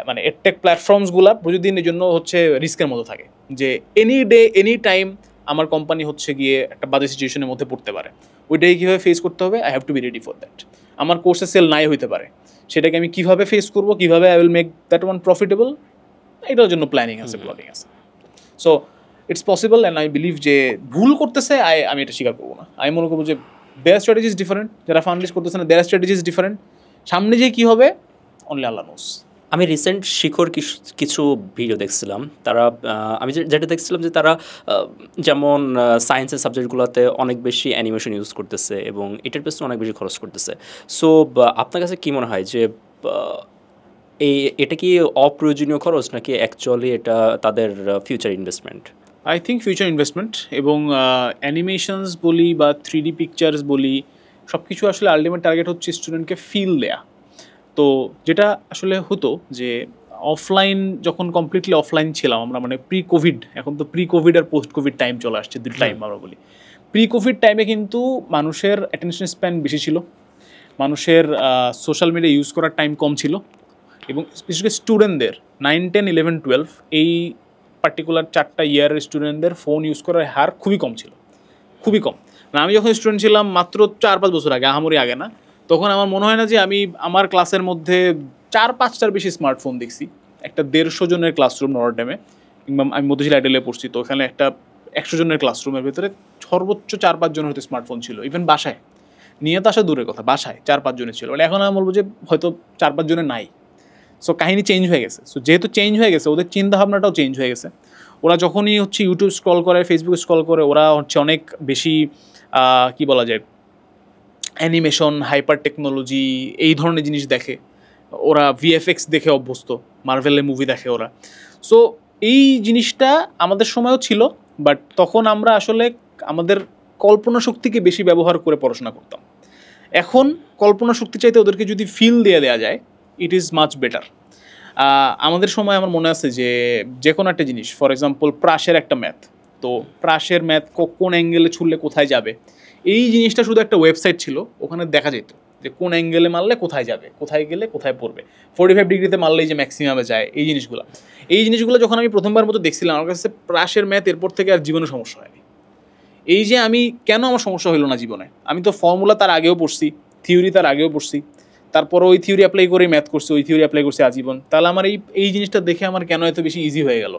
মানে এডটেক প্ল্যাটফর্মসগুলো প্রতিদিন এই জন্য হচ্ছে রিস্কের মতো থাকে, যে এনি ডে এনি টাইম আমার কোম্পানি হচ্ছে গিয়ে একটা বাজে সিচুয়েশনের মধ্যে পড়তে পারে। ওইটাকে কীভাবে ফেস করতে হবে, I have to be ready for that. আমার কোর্সে সেল নাই হইতে পারে, সেটাকে আমি কীভাবে ফেস করবো, কীভাবে I will make that one profitable, এটার জন্য প্ল্যানিং আছে, প্লটিং আছে। So it's possible and I believe যে ভুল করতেছে আমি এটা স্বীকার করবো না। আমি মনে করবো যে দেয়ার স্ট্র্যাটেজি ইজ ডিফারেন্ট, যারা ফান্ড রেজ করতেছে না দেয়ার স্ট্র্যাটেজি ইজ ডিফারেন্ট, সামনে যে কী হবে অনলি আল্লাহ নোস। আমি রিসেন্ট শিখর কিছু ভিডিও দেখছিলাম, তারা আমি যেটা দেখছিলাম যে তারা যেমন সায়েন্সের সাবজেক্টগুলোতে অনেক বেশি অ্যানিমেশন ইউজ করতেছে এবং এটার পেছনে অনেক বেশি খরচ করতেছে। সো আপনার কাছে কী মনে হয় যে এটা কি অপ্রয়োজনীয় খরচ নাকি অ্যাকচুয়ালি এটা তাদের future investment? I think future investment, এবং অ্যানিমেশনস বলি বা 3D পিকচার্স বলি, সব কিছু আসলে আলটিমেট টার্গেট হচ্ছে স্টুডেন্টকে ফিল দেয়া। তো যেটা আসলে হতো যে অফলাইন যখন কমপ্লিটলি অফলাইন ছিলাম আমরা, মানে প্রি কোভিড, এখন তো প্রি কোভিড আর পোস্ট কোভিড টাইম চলে আসছে, দুটো টাইম আমরা বলি। প্রি কোভিড টাইমে কিন্তু মানুষের অ্যাটেনশন স্প্যান বেশি ছিল, মানুষের সোশ্যাল মিডিয়া ইউজ করার টাইম কম ছিল, এবং স্পেশালি স্টুডেন্টদের 9, 10, 11, 12 এই পার্টিকুলার 4টা ইয়ারের স্টুডেন্টদের ফোন ইউজ করার হার খুবই কম ছিল, খুবই কম। আমি যখন স্টুডেন্ট ছিলাম মাত্র 4-5 বছর আগে, আহামরি আগে না, তখন আমার মনে হয় না যে আমি আমার ক্লাসের মধ্যে 4-5টার বেশি স্মার্টফোন দেখছি। একটা 150 জনের ক্লাসরুম নরডেমে, কিংবা আমি মধ্যশিলা আইডেলে পড়ছি, তো ওখানে একটা 100 জনের ক্লাসরুমের ভেতরে সর্বোচ্চ 4-5 জনের হয়তো স্মার্টফোন ছিল। ইভেন বাসায় নিয়ে তো আসা দূরের কথা, বাসায় 4-5 জনের ছিল, মানে এখন আমি বলবো যে হয়তো 4-5 জনের নাই। সো কাহিনী চেঞ্জ হয়ে গেছে। সো যেহেতু চেঞ্জ হয়ে গেছে, ওদের চিন্তাভাবনাটাও চেঞ্জ হয়ে গেছে। ওরা যখনই হচ্ছে ইউটিউব স্ক্রল করে, ফেসবুক স্ক্রল করে, ওরা হচ্ছে অনেক বেশি কি বলা যায় অ্যানিমেশন, হাইপার টেকনোলজি এই ধরনের জিনিস দেখে। ওরা ভিএফএক্স দেখে অভ্যস্ত, মার্ভেলের মুভি দেখে ওরা। সো এই জিনিসটা আমাদের সময়ও ছিল, বাট তখন আমরা আসলে আমাদের কল্পনা শক্তিকে বেশি ব্যবহার করে পড়াশোনা করতাম। এখন কল্পনা শক্তি চাইতে ওদেরকে যদি ফিল দেওয়া যায়, ইট ইজ মাচ বেটার। আমাদের সময় আমার মনে আছে যে কোনো একটা জিনিস, ফর এক্সাম্পল প্রাসের একটা ম্যাথ, তো প্রাসের ম্যাথ কোন অ্যাঙ্গেলে ছুড়লে কোথায় যাবে, এই জিনিসটা শুধু একটা ওয়েবসাইট ছিল, ওখানে দেখা যেত যে কোন অ্যাঙ্গেলে মারলে কোথায় যাবে, কোথায় গেলে কোথায় পড়বে, 45 ডিগ্রিতে মারলেই যে ম্যাক্সিমামে যায়, এই জিনিসগুলো যখন আমি প্রথমবার মতো দেখছিলাম, আমার কাছে প্রাসের ম্যাথ এরপর থেকে আর জীবনে সমস্যা হয়নি। এই যে আমি কেন আমার সমস্যা হলো না জীবনে, আমি তো ফর্মুলা তার আগেও পড়ছি, থিওরি তার আগেও পড়ছি, তারপর ওই থিওরি অ্যাপ্লাই করে ম্যাথ করছি, ওই থিওরি অ্যাপ্লাই করছি আজীবন, তাহলে আমার এই জিনিসটা দেখে আমার কেন এত বেশি ইজি হয়ে গেল?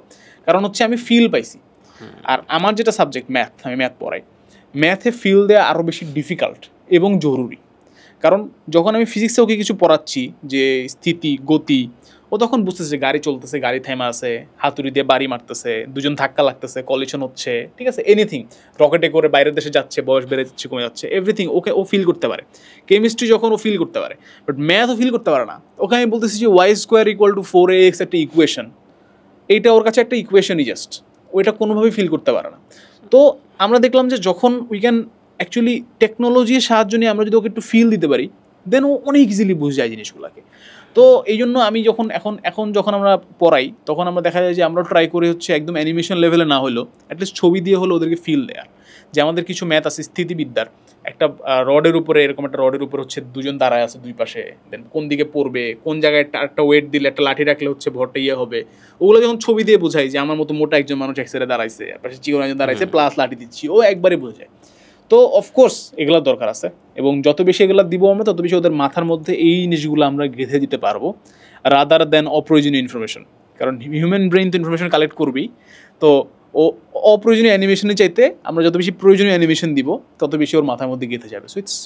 কারণ হচ্ছে আমি ফিল পাইছি। আর আমার যেটা সাবজেক্ট ম্যাথ, আমি ম্যাথ পড়াই, ম্যাথে ফিল দেওয়া আরও বেশি ডিফিকাল্ট এবং জরুরি। কারণ যখন আমি ফিজিক্সে ওকে কিছু পড়াচ্ছি যে স্থিতি, গতি, ও তখন বুঝতেছে যে গাড়ি চলতেছে, গাড়ি থেমা আছে, হাতুড়ি দিয়ে বাড়ি মারতেছে, দুজন ধাক্কা লাগতেছে, কলিশন হচ্ছে, ঠিক আছে, এনিথিং, রকেটে করে বাইরের দেশে যাচ্ছে, বয়স বেড়ে যাচ্ছে, কমে যাচ্ছে, এভরিথিং ও ফিল করতে পারে। কেমিস্ট্রি যখন ও ফিল করতে পারে, বাট ম্যাথ ও ফিল করতে পারে না। ওকে আমি বলতেছি যে y² = 4ax একটা ইকুয়েশন, এইটা ওর কাছে একটা ইকুয়েশনই জাস্ট, ওইটা কোনোভাবেই ফিল করতে পারে না। তো আমরা দেখলাম যে যখন উই ক্যান অ্যাকচুয়ালি টেকনোলজির সাহায্য নিয়ে আমরা যদি ওকে একটু ফিল দিতে পারি, দেন ও অনেক ইজিলি বুঝে যায় জিনিসগুলোকে। তো এই জন্য আমি এখন যখন আমরা পড়াই, তখন আমরা দেখা যায় যে আমরা ট্রাই করি হচ্ছে একদম অ্যানিমেশন লেভেলে না হলেও অ্যাটলিস্ট ছবি দিয়ে হলো ওদেরকে ফিল দেওয়ার, যে আমাদের কিছু ম্যাথ আছে স্থিতিবিদ্যার, একটা রডের উপরে, এরকম একটা রডের উপরে হচ্ছে দুজন দাঁড়ায় আছে দুই পাশে, দেন কোন দিকে পড়বে, কোন জায়গায় একটা ওয়েট দিলে, একটা লাঠি রাখলে হচ্ছে ভরটা ইয়ে হবে, ওগুলো যখন ছবি দিয়ে বোঝাই যে আমার মতো মোটা একজন মানুষ এক সাইডে দাঁড়াইছে, পাশে চিকন একজন দাঁড়াইছে, প্লাস লাঠি দিচ্ছি, ও একবারে বোঝায়। তো অফকোর্স এগুলো দরকার আছে, এবং যত বেশি এগুলো দিব আমরা তত বেশি ওদের মাথার মধ্যে এই জিনিসগুলো আমরা গেঁথে দিতে পারবো, রাদার দেন অপ্রয়োজনীয় ইনফরমেশন। কারণ হিউম্যান ব্রেইন তো ইনফরমেশন কালেক্ট করবেই, তো ও অপ্রয়োজনীয় অ্যানিমেশনের চাইতে আমরা যত বেশি প্রয়োজনীয় অ্যানিমেশন দিব তত বেশি ওর মাথার মধ্যে গেঁথে যাবে। সো ইটস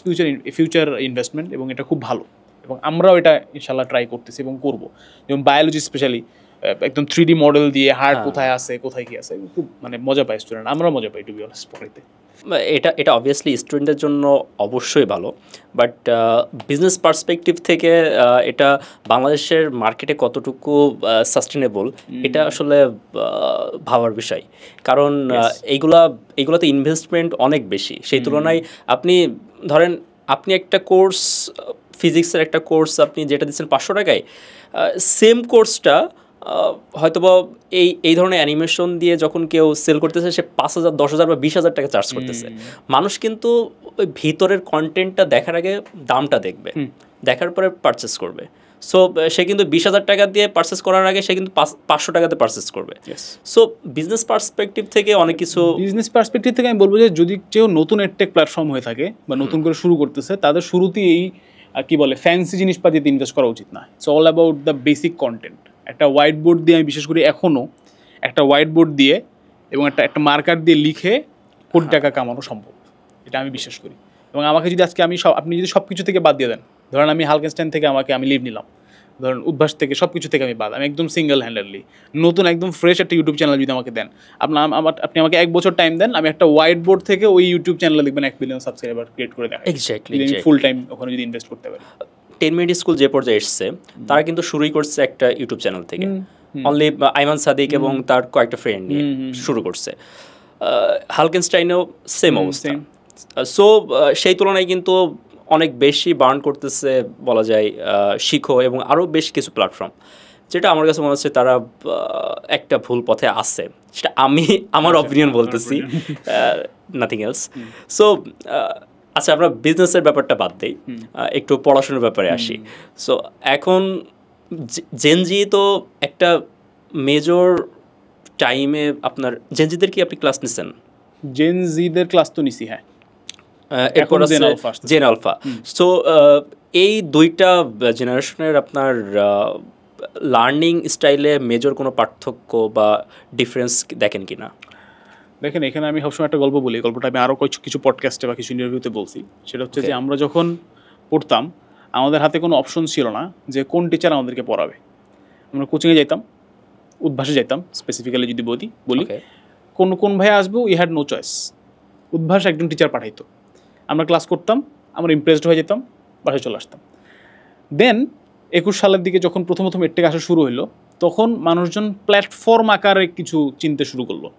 ফিউচার ইনভেস্টমেন্ট, এবং এটা খুব ভালো, এবং আমরাও এটা ইনশাল্লাহ ট্রাই করতেছি এবং করবো। যেমন বায়োলজি স্পেশালি একদম 3D মডেল দিয়ে হার্ট কোথায় আছে, কোথায় কি আছে, খুব মানে মজা পায় স্টুডেন্ট, আমরাও মজা পাই টু বি অনেস্ট পড়াইতে। এটা অবভিয়াসলি স্টুডেন্টদের জন্য অবশ্যই ভালো, বাট বিজনেস পার্সপেক্টিভ থেকে এটা বাংলাদেশের মার্কেটে কতটুকু সাস্টেনেবল এটা আসলে ভাবার বিষয়। কারণ এইগুলাতে ইনভেস্টমেন্ট অনেক বেশি, সেই তুলনায় আপনি ধরেন আপনি একটা কোর্স, ফিজিক্সের একটা কোর্স আপনি যেটা দিচ্ছেন 500 টাকায়, সেম কোর্সটা হয়তোবা এই ধরনের অ্যানিমেশন দিয়ে যখন কেউ সেল করতেছে সে 5,000, 10,000 বা 20,000 টাকা চার্জ করতেছে। মানুষ কিন্তু ওই ভিতরের কন্টেন্টটা দেখার আগে দামটা দেখবে, দেখার পরে পারচেস করবে। সো সে কিন্তু 20,000 টাকা দিয়ে পারচেস করার আগে সে কিন্তু 500 টাকাতে পারচেস করবে। সো বিজনেস পার্সপেক্টিভ থেকে অনেক কিছু, বিজনেস পার্সপেক্টিভ থেকে আমি বলবো যে যদি কেউ নতুন এডটেক প্ল্যাটফর্ম হয়ে থাকে বা নতুন করে শুরু করতেছে, তাদের শুরুতেই এই কি বলে ফ্যান্সি জিনিসপাতিতে ইনভেস্ট করা উচিত না। It's all about the basic content. একটা হোয়াইট বোর্ড দিয়ে, আমি বিশেষ করে এখনও একটা হোয়াইট বোর্ড দিয়ে এবং একটা মার্কার দিয়ে লিখে কোটি টাকা কামানো সম্ভব, এটা আমি বিশ্বাস করি। এবং আমাকে যদি আজকে আপনি যদি সব কিছু থেকে বাদ দিয়ে দেন, ধরেন আমি হালকেনস্টাইন থেকে আমি লিভ নিলাম, ধরেন উদ্ভাস থেকে, সব কিছু থেকে আমি বাদ, আমি একদম সিঙ্গেল হ্যান্ডেডলি নতুন একদম ফ্রেশ একটা ইউটিউব চ্যানেল যদি আমাকে দেন, আপনি আমাকে 1 বছর টাইম দেন, আমি একটা হোয়াইট বোর্ড থেকে ওই ইউটিউব চ্যানেলে দেখবেন 1 মিলিয়ন সাবস্ক্রাইবার ক্রিয়েট করে দেখাই। এক্স্যাক্টলি ফুল টাইম ওখানে যদি ইনভেস্ট করতে পারি। 10 মিনিট স্কুল যে পর্যায়ে এসছে, তারা কিন্তু শুরুই করছে একটা ইউটিউব চ্যানেল থেকে, অনলি আইমান সাদিক এবং তার কয়েকটা ফ্রেন্ড নিয়ে শুরু করছে। হালকেনস্টাইনও সেম অবস্থা। সো সেই তুলনায় কিন্তু অনেক বেশি বার্ন করতেছে বলা যায় শিখো এবং আরও বেশ কিছু প্ল্যাটফর্ম, যেটা আমার কাছে মনে হচ্ছে তারা একটা ভুল পথে আছে। সেটা আমার অপিনিয়ন বলতেছি, নাথিং এলস। সো আচ্ছা, আমরা বিজনেসের ব্যাপারটা বাদ দিই, একটু পড়াশোনার ব্যাপারে আসি। সো এখন জেনজি তো একটা মেজর টাইমে, আপনার জেনজিদের কি আপনি ক্লাস নিছেন? জেনজিদের ক্লাস তো নিছি, হ্যাঁ। এরপর আছে জেন আলফা। সো এই দুইটা জেনারেশনের আপনার লার্নিং স্টাইলে মেজর কোনো পার্থক্য বা ডিফারেন্স দেখেন কি না? দেখেন, এখানে আমি সবসময় একটা গল্প বলি, গল্পটা আমি আরও কিছু পডকাস্টে বা কিছু ইন্টারভিউতে বলছি। সেটা হচ্ছে যে আমরা যখন পড়তাম আমাদের হাতে কোনো অপশন ছিল না যে কোন টিচার আমাদেরকে পড়াবে। আমরা কোচিংয়ে যাইতাম, উদ্ভাসে যাইতাম স্পেসিফিক্যালি যদি বলি কোন ভাইয়া আসবো, we had no choice. Udvash একজন টিচার পাঠাইতো, আমরা ক্লাস করতাম, আমরা ইমপ্রেসড হয়ে যেতাম, বাসায় চলে আসতাম। দেন 21 সালের দিকে যখন প্রথম এডটেক আসা শুরু হলো, তখন মানুষজন প্ল্যাটফর্ম আকারে কিছু চিনতে শুরু করলো।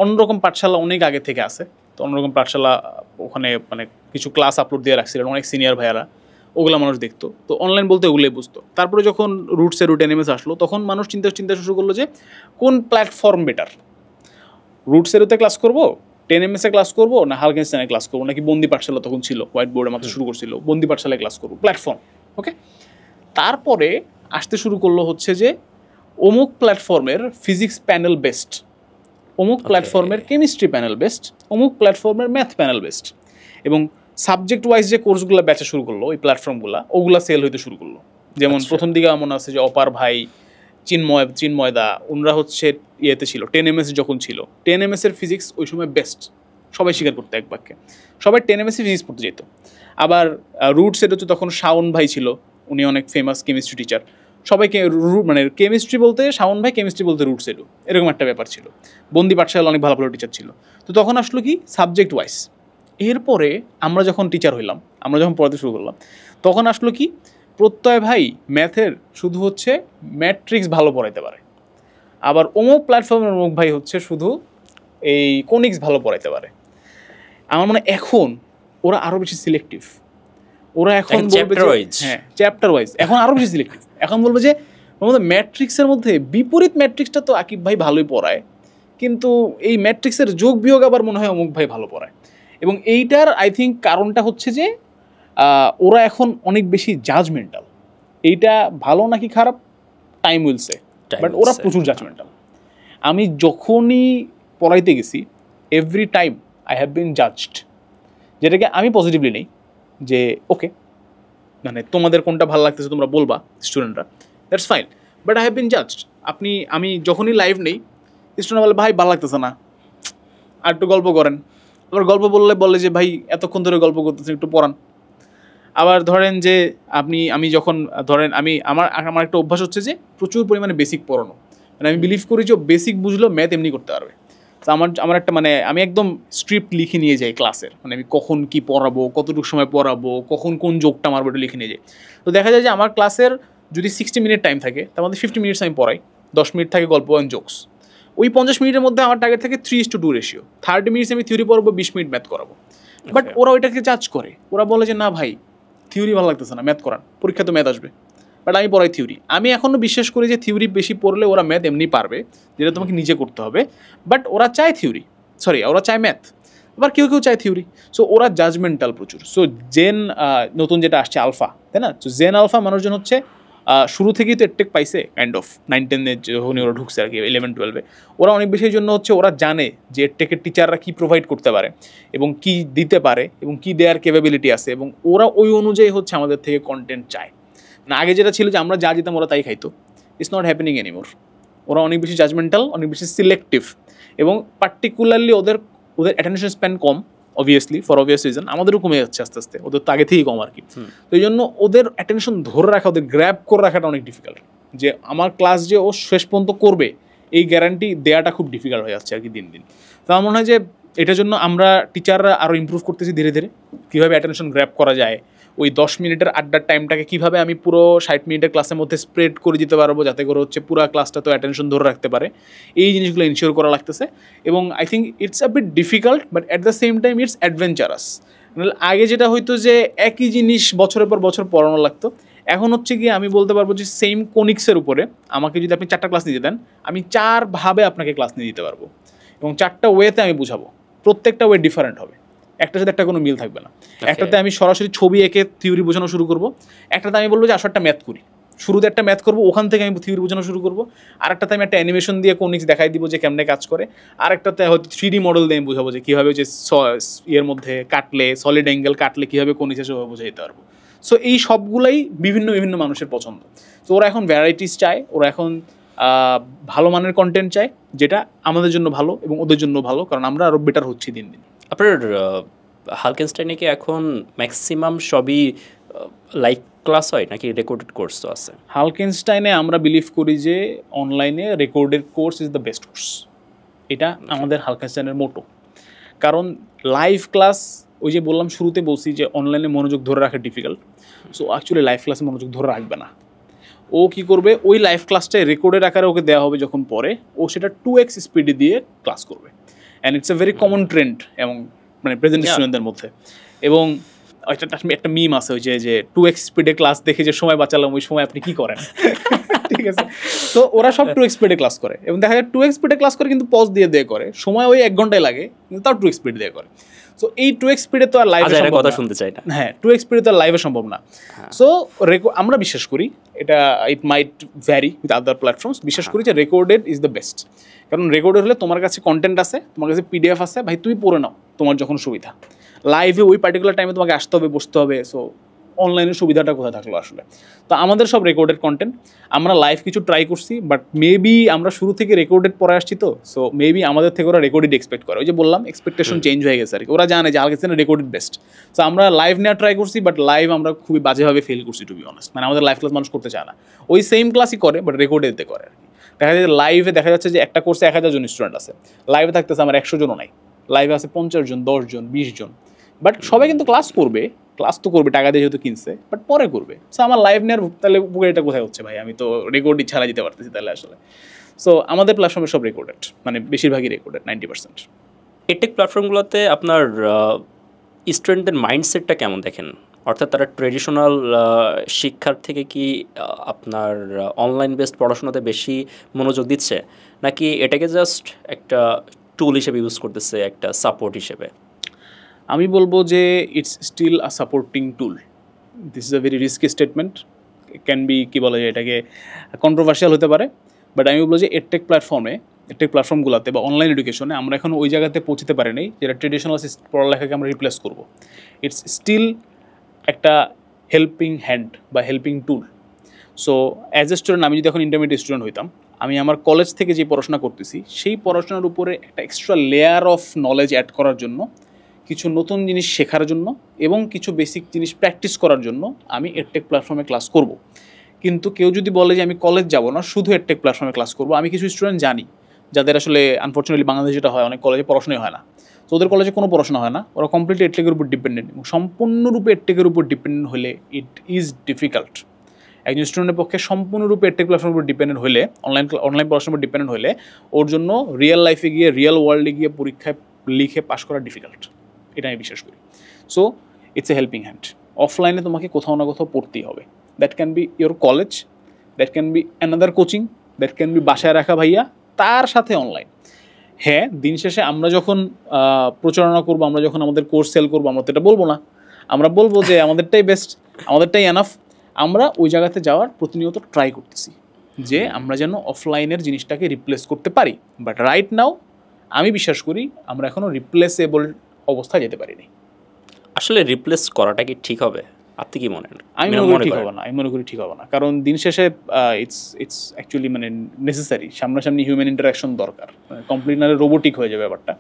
অন্যরকম পাঠশালা অনেক আগে থেকে আছে, তো অন্যরকম পাঠশালা ওখানে মানে কিছু ক্লাস আপলোড দিয়ে রাখছিলেন অনেক সিনিয়র ভাইয়ারা, ওগুলো মানুষ দেখতো। তো অনলাইন বলতে ওগুলোই বুঝতো। তারপরে যখন রুট এনিমেস আসলো, তখন মানুষ চিন্তা শুরু করলো যে কোন প্ল্যাটফর্ম বেটার, রুটসেরোতে ক্লাস করবো, 10ms ক্লাস করবো, না হালকেনস্টাইনে ক্লাস করবো, নাকি বন্দি পাঠশালা তখন ছিল, হোয়াইট বোর্ডে মাত্র শুরু করছিল, বন্দি পাঠশালায় ক্লাস করবো, প্ল্যাটফর্ম। ওকে, তারপরে আসতে শুরু করলো হচ্ছে যে অমুক প্ল্যাটফর্মের ফিজিক্স প্যানেল বেস্ট, অমুক প্ল্যাটফর্মের কেমিস্ট্রি প্যানেল বেস্ট, অমুক প্ল্যাটফর্মের ম্যাথ প্যানেল বেস্ট, এবং সাবজেক্ট ওয়াইজ যে কোর্সগুলো বেচা শুরু করলো ওই প্ল্যাটফর্মগুলো, ওগুলা সেল হইতে শুরু করলো। যেমন প্রথম দিকে এমন আছে যে অপার ভাই, চিন্ময়দা, ওনারা হচ্ছে ইয়েতে ছিল 10ms যখন ছিল, 10ms এর ফিজিক্স ওই সময় বেস্ট, সবাই স্বীকার করতো এক বাক্যে, সবাই 10ms ফিজিক্স পড়তে যেত। আবার রুটস এটা হচ্ছে তখন শাওন ভাই ছিল, উনি অনেক ফেমাস কেমিস্ট্রি টিচার, সবাইকে মানে কেমিস্ট্রি বলতে শাওন ভাই, কেমিস্ট্রি বলতে রুটস এডু, এরকম একটা ব্যাপার ছিল। বন্দি পাঠশালা অনেক ভালো ভালো টিচার ছিল। তো তখন আসলো কি সাবজেক্ট ওয়াইজ। এরপরে আমরা যখন টিচার হইলাম, আমরা যখন পড়াতে শুরু করলাম, তখন আসলো কি প্রত্যয় ভাই ম্যাথের শুধু হচ্ছে ম্যাট্রিক্স ভালো পড়াইতে পারে, আবার অমুক প্ল্যাটফর্মের অমুক ভাই হচ্ছে শুধু এই কোনিক্স ভালো পড়াইতে পারে। আমার মনে এখন ওরা আরও বেশি সিলেক্টিভ, ওরা এখন বলবে হ্যাঁ চ্যাপ্টার ওয়াইজ, এখন আরও বেশি সিলেক্টিভ। এখন বলবে যে আমাদের ম্যাট্রিক্সের মধ্যে বিপরীত ম্যাট্রিক্সটা তো আকিব ভাই ভালোই পড়ায়, কিন্তু এই ম্যাট্রিক্সের যোগ বিয়োগ আবার মনে হয় অমুক ভাই ভালো পড়ায়। এবং এইটার আই থিঙ্ক কারণটা হচ্ছে যে ওরা এখন অনেক বেশি জাজমেন্টাল। এইটা ভালো নাকি খারাপ টাইম উইল সে, বাট ওরা প্রচুর জাজমেন্টাল। আমি যখনই পড়াইতে গেছি every time I have been judged, যেটাকে আমি পজিটিভলি নেই যে ওকে মানে তোমাদের কোনটা ভালো লাগতেছে তোমরা বলবা স্টুডেন্টরা, that's fine, but I have been judged. আমি যখনই লাইভ নেই স্টুডেন্ট বলে ভাই ভালো লাগতেছে না, আর একটু গল্প করেন। আবার গল্প বলে যে ভাই এতক্ষণ ধরে গল্প করতেছেন একটু পড়ান। আবার ধরেন যে আমি যখন ধরেন আমার একটা অভ্যাস হচ্ছে যে প্রচুর পরিমাণে বেসিক পড়ানো, মানে আমি বিলিভ করি যে বেসিক বুঝলো ম্যাথ এমনি করতে পারবে। তো আমার একটা মানে আমি একদম স্ক্রিপ্ট লিখে নিয়ে যাই ক্লাসের, মানে আমি কখন কি পড়াবো, কতটুকু সময় পড়াবো, কখন কোন যোগটা মারবো এটা লিখে নিয়ে যাই। তো দেখা যায় যে আমার ক্লাসের যদি 60 মিনিট টাইম থাকে তার মধ্যে 50 মিনিটস আমি পড়াই, 10 মিনিট থাকে গল্প অ্যান্ড জোকস। ওই 50 মিনিটের মধ্যে আমার টার্গেট থাকে 3:2 রেশিও, 30 মিনিটস আমি থিওরি পড়াবো, 20 মিনিট ম্যাথ করাবো। বাট ওরা ওইটাকে জাজ করে, ওরা বলে যে না ভাই থিওরি ভালো লাগতেছে না, ম্যাথ করান, পরীক্ষা তো ম্যাথ আসবে। বাট আমি পড়াই থিওরি। আমি এখনও বিশ্বাস করি যে থিওরি বেশি পড়লে ওরা ম্যাথ এমনি পারবে, যেটা তোমাকে নিজে করতে হবে। বাট ওরা চায় ওরা চায় ম্যাথ, আবার কেউ চায় থিওরি। সো ওরা জাজমেন্টাল প্রচুর। সো জেন নতুন যেটা আসছে আলফা, তাই না? তো জেন আলফা মানুষজন হচ্ছে শুরু থেকেই তো এডটেক পাইছে কাইন্ড অফ 9-10 যখনই ওরা ঢুকছে আর কি 11-12-এ। ওরা অনেক বেশি জন্য হচ্ছে ওরা জানে যে এডটেকের টিচাররা কী প্রোভাইড করতে পারে এবং কি দিতে পারে এবং কি দেওয়ার ক্যাপাবিলিটি আছে, এবং ওরা ওই অনুযায়ী হচ্ছে আমাদের থেকে কন্টেন্ট চায়। না আগে যেটা ছিল যে আমরা যা দিতাম ওরা তাই খাইতো, ইটস নট হ্যাপেনিং এনিমোর। ওরা অনেক বেশি জাজমেন্টাল, অনেক বেশি সিলেক্টিভ, এবং পার্টিকুলারলি ওদের attention span com, obviously for obvious reason. আমাদেরও কমে যাচ্ছে আস্তে আস্তে, ওদের তো আগে থেকেই কম আর কি। তো এই জন্য ওদের অ্যাটেনশন ধরে রাখা, ওদের গ্র্যাব করে রাখাটা অনেক ডিফিকাল্ট। যে আমার ক্লাস যে ও শেষ পর্যন্ত করবে এই গ্যারান্টি দেওয়াটা খুব ডিফিকাল্ট হয়ে যাচ্ছে আর কি দিন দিন। তো আমার মনে হয় যে এটার জন্য আমরা টিচাররা আরও ইমপ্রুভ করতেছি ধীরে ধীরে, কীভাবে অ্যাটেনশন গ্র্যাব করা যায়, ওই 10 মিনিটের আড্ডার টাইমটাকে কীভাবে আমি পুরো 60 মিনিটের ক্লাসের মধ্যে স্প্রেড করে দিতে পারবো, যাতে করে হচ্ছে পুরো ক্লাসটা তো অ্যাটেনশন ধরে রাখতে পারে। এই জিনিসগুলো ইনশিওর করা লাগতেছে, এবং I think it's a bit difficult but at the same time it's adventurous. আগে যেটা হইতো যে একই জিনিস বছরের পর বছর পড়ানো লাগতো, এখন হচ্ছে কি আমি বলতে পারবো যে সেম কোনিক্সের উপরে আমাকে যদি আপনি 4টা ক্লাস নিতে দেন, আমি 4 ভাবে আপনাকে ক্লাস নিয়ে দিতে পারবো, এবং 4টা ওয়েতে আমি বুঝাবো। প্রত্যেকটা ওয়ে ডিফারেন্ট হবে, একটার সাথে একটা কোনো মিল থাকবে না। একটাতে আমি সরাসরি ছবি এঁকে থিওরি বোঝানো শুরু করবো, একটাতে আমি বলবো যে আসলে একটা ম্যাথ করি, শুরুতে একটা ম্যাথ করবো, ওখান থেকে আমি থিওরি বোঝানো শুরু করবো। আরেকটাতে আমি একটা অ্যানিমেশন দিয়ে কোনিক্স দেখাই দিব যে কেমনে কাজ করে, আরেকটাতে হয়তো 3D মডেল দিয়ে আমি বোঝাবো যে কীভাবে যে ইয়ের মধ্যে কাটলে, সলিড অ্যাঙ্গেল কাটলে কীভাবে কোনিক্স সেভাবে বোঝা দিতে পারবো। সো এই সবগুলাই বিভিন্ন বিভিন্ন মানুষের পছন্দ। তো ওরা এখন ভ্যারাইটিস চায়, ওরা এখন ভালো মানের কন্টেন্ট চায়, যেটা আমাদের জন্য ভালো এবং ওদের জন্য ভালো, কারণ আমরা আরও বেটার হচ্ছি দিন দিন। আপনার হালকেনস্টাইনে কি এখন ম্যাক্সিমাম সবই লাইভ ক্লাস হয় নাকি রেকর্ডেড কোর্সও আছে? হালকেনস্টাইনে আমরা বিলিভ করি যে অনলাইনে recorded course is the best course. এটা আমাদের হালকেনস্টাইনের মোটো। কারণ লাইভ ক্লাস, ওই যে বললাম শুরুতে বলছি যে অনলাইনে মনোযোগ ধরে রাখা ডিফিকাল্ট। সো অ্যাকচুয়ালি লাইভ ক্লাসে মনোযোগ ধরে রাখবে না। ও কী করবে, ওই লাইভ ক্লাসটাই রেকর্ডের আকারে ওকে দেওয়া হবে যখন পরে, ও সেটা 2x স্পিডে দিয়ে ক্লাস করবে। And it's a very common trend এবং মানে প্রেজেন্ট স্টুডেন্টদের মধ্যে। এবং একটা মিম আছে ওই যে 2x স্পিডে ক্লাস দেখে যে সময় বাঁচালাম, ওই সময় আপনি কী করেন? ঠিক আছে, তো ওরা সব 2x স্পিডে ক্লাস করে, এবং দেখা যায় 2x স্পিডে ক্লাস করে কিন্তু পজ দিয়ে করে, সময় ওই 1 ঘন্টায় লাগে, কিন্তু তাও 2x স্পিড দিয়ে করে। সো এই 2x স্পিডে তো আর লাইভে কথা শুনতে চাই না। হ্যাঁ, 2x স্পিডে তো আর লাইভে সম্ভব না। সো আমরা বিশ্বাস করি, এটা ইট মাইট ভ্যারি উইথ আদার প্ল্যাটফর্মস, বিশ্বাস করি যে রেকর্ডেড ইজ দ্য বেস্ট। কারণ রেকর্ডেড হলে তোমার কাছে কন্টেন্ট আছে, তোমার কাছে PDF আছে, ভাই তুমি পড়ে নাও তোমার যখন সুবিধা। লাইভে ওই পার্টিকুলার টাইমে তোমাকে আসতে হবে, বসতে হবে। সো অনলাইনের সুবিধাটা কোথায় থাকলো আসলে? তো আমাদের সব রেকর্ডেড কন্টেন্ট। আমরা লাইভ কিছু ট্রাই করছি, বাট মেবি আমরা শুরু থেকে রেকর্ডেড পরে আসছি, তো সো মেবি আমাদের থেকে ওরা রেকর্ডেড এক্সপেক্ট করে। ওই যে বললাম এক্সপেকটেশন চেঞ্জ হয়ে গেছে আর কি। ওরা জানে যে হালকেনস্টাইন রেকর্ডেড বেস্ট। সো আমরা লাইভ নেওয়া ট্রাই করছি, বাট লাইভ আমরা খুবই বাজেভাবে ফেল করছি টু বি অনেস্ট। মানে আমাদের লাইভ ক্লাস মানুষ করতে চায় না, ওই সেম ক্লাসই করে বাট রেকর্ডেতে করে আর কি। দেখা যায় লাইভে দেখা যাচ্ছে যে একটা কোর্সে 1000 জন স্টুডেন্ট আছে, লাইভে থাকতেছে আমার 100 জনও নাই, লাইভে আছে 50 জন, 10 জন, 20 জন। বাট সবাই কিন্তু ক্লাস করবে, ক্লাস তো করবে, টাকা দিয়ে যেহেতু কিনছে, বাট পরে করবে। সো আমার লাইভ নেওয়ার তাহলে উপকারিতা কোথায় হচ্ছে ভাই? আমি তো রেকর্ডই ছাড়া দিতে পারতেছি তাহলে আসলে। সো আমাদের প্ল্যাটফর্মে সব রেকর্ডেড, মানে বেশিরভাগই রেকর্ডেড, 90%। এডটেক প্ল্যাটফর্মগুলোতে আপনার স্টুডেন্টদের মাইন্ডসেটটা কেমন দেখেন? অর্থাৎ তারা ট্রেডিশনাল শিক্ষার থেকে কি আপনার অনলাইন বেসড পড়াশোনাতে বেশি মনোযোগ দিচ্ছে, নাকি এটাকে জাস্ট একটা টুল হিসেবে ইউজ করতেছে, একটা সাপোর্ট হিসেবে? আমি বলবো যে it's still a supporting tool. This is a very risky statement, can be কী বলে যে এটাকে কন্ট্রোভার্সিয়াল হতে পারে, বাট আমি বলবো যে এডটেক প্ল্যাটফর্মগুলোতে বা অনলাইন এডুকেশনে আমরা এখন ওই জায়গাতে পৌঁছতে পারি নাই যেটা ট্রেডিশনাল পড়ালেখাকে আমরা রিপ্লেস করবো। ইটস স্টিল একটা হেল্পিং হ্যান্ড বা helping tool. So as a student, আমি যদি এখন ইন্টারমিডিয়েট স্টুডেন্ট হইতাম, আমি আমার কলেজ থেকে যে পড়াশোনা করতেছি সেই পড়াশোনার উপরে একটা extra layer of knowledge add করার জন্য, কিছু নতুন জিনিস শেখার জন্য এবং কিছু বেসিক জিনিস প্র্যাকটিস করার জন্য আমি এডটেক প্ল্যাটফর্মে ক্লাস করব। কিন্তু কেউ যদি বলে যে আমি কলেজ যাব না, শুধু এডটেক প্ল্যাটফর্মে ক্লাস করব, আমি কিছু স্টুডেন্ট জানি যাদের আসলে আনফর্চুনেটলি বাংলাদেশে যেটা হয়, অনেক কলেজে পড়াশোনাই হয় না। তো ওদের কলেজে কোনো পড়াশোনা হয় না, ওরা কমপ্লিটলি এডটেকের উপর ডিপেন্ডেন্ট, এবং সম্পূর্ণরূপে এডটেকের উপর ডিপেন্ডেন্ট হলে ইট ইজ ডিফিকাল্ট। একজন স্টুডেন্টের পক্ষে সম্পূর্ণরূপে এডটেক প্ল্যাটফর্মের উপর ডিপেন্ডেন্ট হলে, অনলাইন পড়াশোনার উপর ডিপেন্ডেন্ট হলে, ওর জন্য রিয়েল লাইফে গিয়ে, রিয়েল ওয়ার্ল্ডে গিয়ে পরীক্ষায় লিখে পাশ করা ডিফিকাল্ট, এটা আমি বিশ্বাস করি। So it's a helping hand. অফলাইনে তোমাকে কোথাও না কোথাও পড়তেই হবে। That can be your college, that can be another coaching, that can be বাসায় রাখা ভাইয়া, তার সাথে অনলাইন। হ্যাঁ, দিন শেষে আমরা যখন প্রচারণা করবো, আমরা যখন আমাদের কোর্স সেল করবো, আমরা তো এটা বলবো না, আমরা বলবো যে আমাদেরটাই বেস্ট, আমাদেরটাই এনাফ। আমরা ওই জায়গাতে যাওয়ার প্রতিনিয়ত ট্রাই করতেছি যে আমরা যেন অফলাইনের জিনিসটাকে রিপ্লেস করতে পারি। বাট রাইট নাও আমি বিশ্বাস করি আমরা এখনও রিপ্লেসেবল অবস্থায় যেতে পারিনি। আসলে রিপ্লেস করাটা কি ঠিক হবে? আপনি কি মনে করেন? আমি মনে করি ঠিক হবে না, ঠিক হবে না, কারণ দিন শেষে ইটস অ্যাকচুয়ালি মানে নেসেসারি, সামনাসামনি হিউম্যান ইন্টারাকশন দরকার, কমপ্লিট নাহলে রোবোটিক হয়ে যাবে ব্যাপারটা।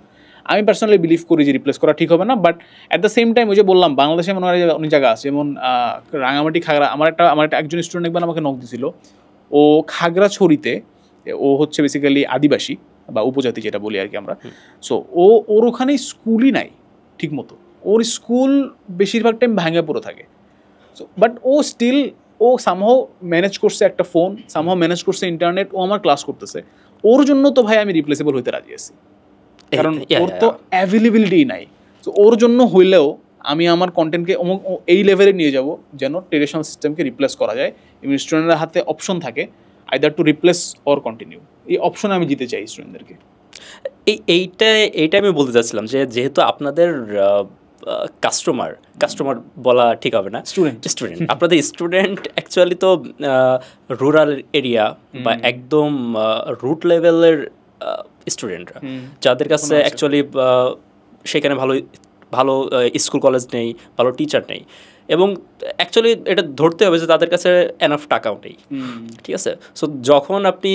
আমি পার্সোনালি বিলিভ করি যে রিপ্লেস করা ঠিক হবে না, but at the same time ওই যে বললাম বাংলাদেশে মনে হয় অনেক জায়গা আছে, যেমন রাঙামাটি, খাগড়া। আমার একটা একজন স্টুডেন্ট একবার আমাকে নক দিছিল, ও খাগড়াছড়িতে, ও হচ্ছে বেসিক্যালি আদিবাসী বা উপজাতি যেটা বলি আর কি আমরা। সো ওর ওখানে স্কুলই নাই ঠিক মতো, ওর স্কুল বেশিরভাগ টাইম ভাঙা পড়ে থাকে। সো বাট ও সামহাও ম্যানেজ করছে একটা ফোন, সামহাও ম্যানেজ করছে ইন্টারনেট, ও আমার ক্লাস করতেছে। ওর জন্য তো ভাই আমি রিপ্লেসেবল হইতে রাজি আছি, কারণ ওর তো অ্যাভেলেবিলিটি নাই। তো ওর জন্য হইলেও আমি আমার কন্টেন্টকে এই লেভেলে নিয়ে যাব যেন ট্রেডিশনাল সিস্টেমকে রিপ্লেস করা যায় এবং স্টুডেন্টের হাতে অপশন থাকে either to replace or continue. এই অপশনে আমি দিতে চাই স্টুডেন্টদেরকে। এইটা আমি বলতে চাচ্ছিলাম যে যেহেতু আপনাদের কাস্টমার বলা ঠিক হবে না, স্টুডেন্ট আপনাদের স্টুডেন্ট অ্যাকচুয়ালি তো রুরাল এরিয়া বা একদম রুট লেভেলের স্টুডেন্টরা, যাদের কাছে অ্যাকচুয়ালি সেখানে ভালো স্কুল কলেজ নেই, ভালো টিচার নেই, এবং অ্যাকচুয়ালি এটা ধরতে হবে যে তাদের কাছে এনাফ টাকাও নেই। ঠিক আছে, সো যখন আপনি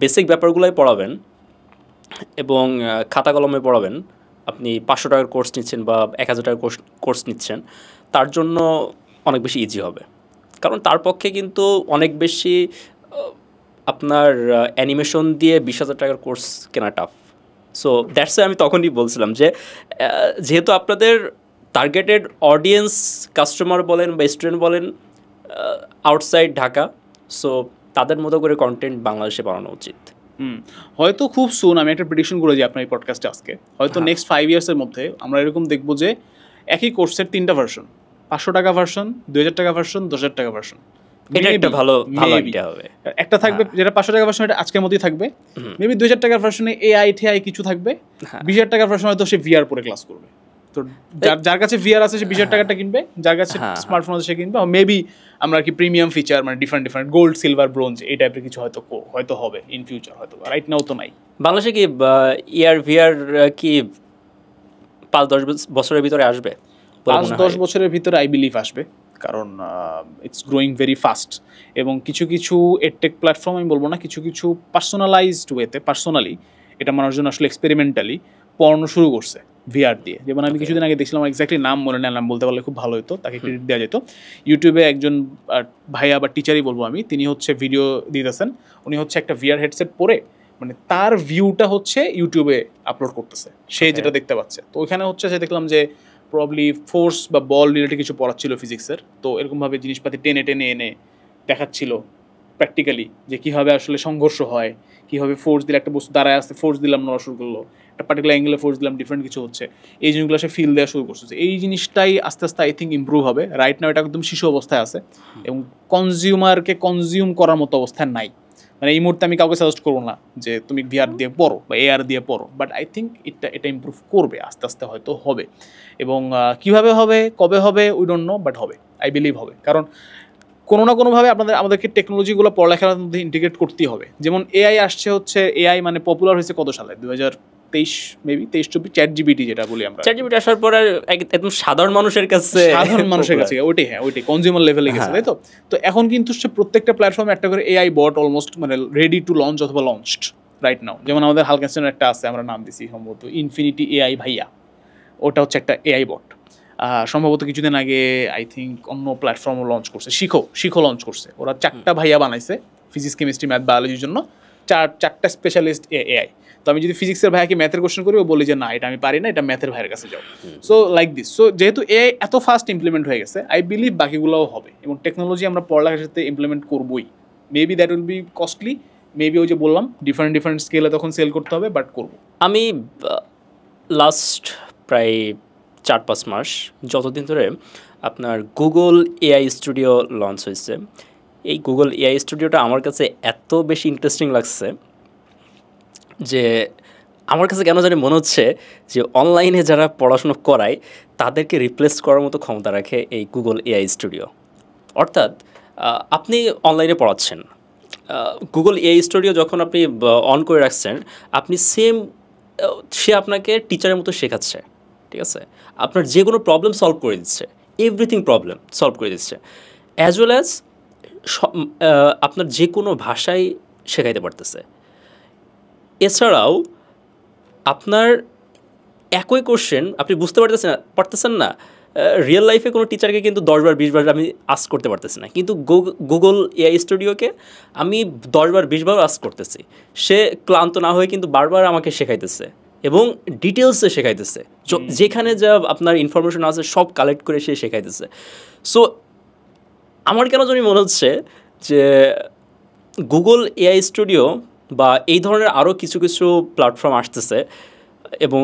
বেসিক ব্যাপারগুলোই পড়াবেন এবং খাতা কলমে পড়াবেন, আপনি 500 টাকার কোর্স নিচ্ছেন বা 1000 টাকার কোর্স নিচ্ছেন, তার জন্য অনেক বেশি ইজি হবে। কারণ তার পক্ষে কিন্তু অনেক বেশি আপনার অ্যানিমেশন দিয়ে 20,000 টাকার কোর্স কেনা টাফ। সো দ্যাটস আমি তখনই বলছিলাম যে যেহেতু আপনাদের টার্গেটেড অডিয়েন্স, কাস্টমার বলেন বা স্টুডেন্ট বলেন আউটসাইড ঢাকা, সো তাদের মতো করে কন্টেন্ট বাংলাদেশে বানানো উচিত। হয়তো খুব সুন আমি একটা প্রেডিকশন করে যাই আপনার এই পডকাস্টে আজকে, হয়তো নেক্সট 5 ইয়ার্সের মধ্যে আমরা এরকম দেখবো যে একই কোর্সের 3টা ভার্সন, 500 টাকা ভার্সন, 2000 টাকা ভার্সন, 10,000 টাকা ভার্সন। এটা একটা ভালো আইডিয়া হবে। একটা থাকবে যেটা 500 টাকা ভার্সন, এটা আজকের মতোই থাকবে। মেবি 2000 টাকার ভার্সনে AI ঠেআই কিছু থাকবে। 20,000 টাকার ভার্সন হয়তো সে VR পরে ক্লাস করবে। তো যার কাছে VR আছে সে 20,000 টাকাটা কিনবে, যার কাছে স্মার্টফোন আছে সে কিনবে। মেবি আমরা কি প্রিমিয়াম ফিচার মানে ডিফারেন্ট গোল্ড, সিলভার, ব্রোঞ্জ এই টাইপের কিছু হয়তো হবে ইন ফিউচার, হয়তো রাইট নাও তো নাই। বাংলাদেশে কি VR কি 5-10 বছরের ভিতরে আসবে? 5-10 বছরের ভিতরে আই বিলিভ আসবে, কারণ ইটস গ্রোয়িং ভেরি ফাস্ট। এবং কিছু এডটেক প্ল্যাটফর্ম, আমি বলবো না, কিছু পার্সোনালাইজড ওয়েতে, পার্সোনালি এটা মানুষ জন্য আসলে এক্সপেরিমেন্টালি পড়ানো শুরু করছে VR দিয়ে। যেমন আমি কিছুদিন আগে দেখছিলাম, এক্স্যাক্টলি নাম মনে নেই, নাম বলতে পারলে খুব ভালো হতো, তাকে ক্রেডিট দেওয়া যেত। ইউটিউবে একজন ভাইয়া বা টিচারই বলবো আমি, তিনি হচ্ছে ভিডিও দিতেছেন, উনি হচ্ছে একটা VR হেডসেট পরে, মানে তার ভিউটা হচ্ছে ইউটিউবে আপলোড করতেছে, সে যেটা দেখতে পাচ্ছে। তো ওইখানে হচ্ছে সে দেখলাম যে প্রবলি ফোর্স বা বল রিলেটেড কিছু পড়াচ্ছিল ফিজিক্সের। তো এরকমভাবে জিনিসপাতি টেনে এনে দেখাচ্ছিল প্র্যাকটিক্যালি যে কীভাবে আসলে সংঘর্ষ হয়, কীভাবে ফোর্স দিলে একটা বস্তু দাঁড়ায় আসতে, ফোর্স দিলাম নড়া শুরু করলো, একটা পার্টিকুলার অ্যাঙ্গেলে ফোর্স দিলাম, ডিফারেন্ট কিছু হচ্ছে, এই জিনিসগুলো সে ফিল দেওয়া শুরু করছে। এই জিনিসটাই আস্তে আস্তে আই থিঙ্ক ইম্প্রুভ হবে। রাইট নাও এটা একদম শিশু অবস্থায় আছে এবং কনজিউমারকে কনজিউম করার মতো অবস্থায় নাই। মানে এই মুহূর্তে আমি কাউকে সাজেস্ট করবো না যে তুমি ভিআর দিয়ে পড়ো বা এআর দিয়ে পড়ো, বাট আই থিঙ্ক এটা ইমপ্রুভ করবে, আস্তে আস্তে হয়তো হবে। এবং কিভাবে হবে, কবে হবে, উই ডোন্ট নো, বাট হবে, আই বিলিভ হবে। কারণ কোনো না কোনোভাবে আমাদেরকে টেকনোলজিগুলো পড়ালেখার মধ্যে ইন্টিগ্রেট করতেই হবে। যেমন এআই আসছে, হচ্ছে এআই মানে পপুলার হয়েছে কত সালে, 2023 মেবি 23-24, ChatGPT যেটা বলি আমরা। ChatGPT আসার পরে একদম সাধারণ মানুষের কাছে ওইটাই, হ্যাঁ ওইটাই কনজিউমার লেভেলে গেছে, তাই তো। তো এখন কিন্তু প্রত্যেকটা প্ল্যাটফর্মে একটা করে এআই বট অলমোস্ট মানে রেডি টু লঞ্চ অথবা লঞ্চড রাইট নাও। যেমন আমাদের হালকেনস্টাইনের একটা আছে, আমরা নাম দিছি সম্ভবত ইনফিনিটি এআই ভাইয়া, ওটা হচ্ছে একটা এআই বট। সম্ভবত কিছুদিন আগে আই থিঙ্ক অন্য প্ল্যাটফর্মও লঞ্চ করছে, শিখো লঞ্চ করছে। ওরা 4টা ভাইয়া বানাইছে ফিজিক্স, কেমিস্ট্রি, ম্যাথ, বায়োলজির জন্য, 4টা স্পেশালিস্ট এআই। তো আমি যদি ফিজিক্সের ভাইয়াকে ম্যাথের কোশ্চেন করি, ও বলি যে না এটা আমি পারি না, এটা ম্যাথের ভাইয়ের কাছে যাও। So like this. সো যেহেতু এআই এত ফাস্ট ইমপ্লিমেন্ট হয়ে গেছে, আই বিলিভ বাকিগুলোও হবে। এবং টেকনোলজি আমরা পড়ালেখার সাথে ইমপ্লিমেন্ট করবোই। Maybe that will be costly, maybe ওই যে বললাম ডিফারেন্ট স্কেলে তখন সেল করতে হবে, বাট করবো। আমি লাস্ট প্রায় 4-5 মাস যতদিন ধরে আপনার গুগল এআই স্টুডিও লঞ্চ হয়েছে, এই গুগল এআই স্টুডিওটা আমার কাছে এত বেশি ইন্টারেস্টিং লাগছে যে আমার কাছে কেন জানি মনে হচ্ছে যে অনলাইনে যারা পড়াশোনা করায় তাদেরকে রিপ্লেস করার মতো ক্ষমতা রাখে এই গুগল এআই স্টুডিও। অর্থাৎ আপনি অনলাইনে পড়াচ্ছেন, গুগল এআই স্টুডিও যখন আপনি অন করে রাখছেন, আপনি সে আপনাকে টিচারের মতো শেখাচ্ছে, ঠিক আছে? আপনার যে কোনো প্রবলেম সলভ করে দিচ্ছে, এভরিথিং প্রবলেম সলভ করে দিচ্ছে, অ্যাজ ওয়েল অ্যাজ আপনার যে কোনো ভাষায় শেখাইতে পারতেছে। এছাড়াও আপনার একই কোশ্চেন আপনি বুঝতে পারতেছেন না, রিয়েল লাইফে কোনো টিচারকে কিন্তু 10 বার 20 বার আমি আস্ক করতে পারতেছি না, কিন্তু গুগল এআই স্টুডিওকে আমি 10 বার 20 বার আস্ক করতেছি, সে ক্লান্ত না হয়ে কিন্তু বারবার আমাকে শেখাইতেছে এবং ডিটেলসে শেখাইতেছে, যেখানে যা আপনার ইনফরমেশন আছে সব কালেক্ট করে সে শেখাইতেছে। সো আমার কেন জানি মনে হচ্ছে যে গুগল এআই স্টুডিও বা এই ধরনের আরও কিছু কিছু প্ল্যাটফর্ম আসতেছে, এবং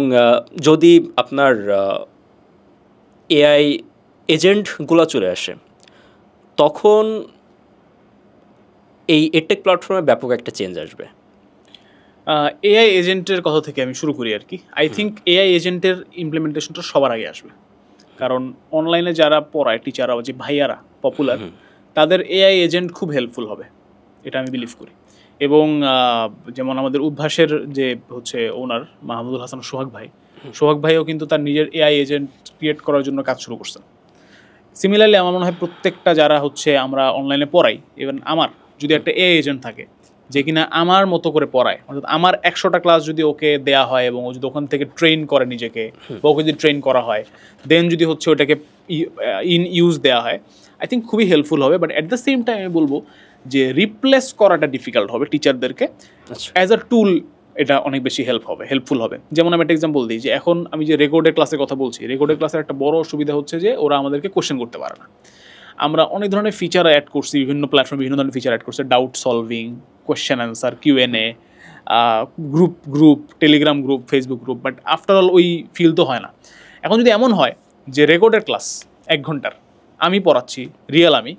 যদি আপনার এআই এজেন্টগুলো চলে আসে, তখন এই এডটেক প্ল্যাটফর্মে ব্যাপক একটা চেঞ্জ আসবে। এআই এজেন্টের কথা থেকে আমি শুরু করি আর কি। আই থিঙ্ক এআই এজেন্টের ইমপ্লিমেন্টেশনটা সবার আগে আসবে, কারণ অনলাইনে যারা পড়ায় টিচাররা, যে ভাইয়ারা পপুলার, তাদের এআই এজেন্ট খুব হেল্পফুল হবে, এটা আমি বিলিভ করি। এবং যেমন আমাদের উদ্ভাসের যে হচ্ছে ওনার মাহমুদুল হাসান সোহাগ ভাইও কিন্তু তার নিজের এআই এজেন্ট ক্রিয়েট করার জন্য কাজ শুরু করছেন। সিমিলারলি আমার মনে হয় প্রত্যেকটা যারা হচ্ছে আমরা অনলাইনে পড়াই, ইভেন আমার যদি একটা এআই এজেন্ট থাকে যে কিনা আমার মতো করে পড়ায়, অর্থাৎ আমার 100টা ক্লাস যদি ওকে দেয়া হয় এবং ও যদি ওখান থেকে ট্রেন করে নিজেকে, বা ওকে যদি ট্রেন করা হয়, দেন যদি হচ্ছে ওটাকে ইন ইউজ দেওয়া হয়, আই থিঙ্ক খুবই হেল্পফুল হবে। But at the same time আমি বলবো যে রিপ্লেস করাটা ডিফিকাল্ট হবে টিচারদেরকে, অ্যাজ আ টুল এটা অনেক বেশি হেল্পফুল হবে। যেমন আমি একটা এক্সাম্পল দিই, যে এখন আমি যে রেকর্ডের ক্লাসের কথা বলছি, রেকর্ডের ক্লাসের একটা বড় অসুবিধা হচ্ছে যে ওরা আমাদেরকে কোশ্চেন করতে পারে না। আমরা অনেক ধরনের ফিচার অ্যাড করছি, বিভিন্ন প্ল্যাটফর্মে বিভিন্ন ধরনের ফিচার অ্যাড করছে, doubt solving, question answer, QnA, group, Telegram group, Facebook group, but after all ওই ফিল তো হয় না। এখন যদি এমন হয় যে রেকর্ডের ক্লাস 1 ঘন্টার আমি পড়াচ্ছি রিয়েল আমি,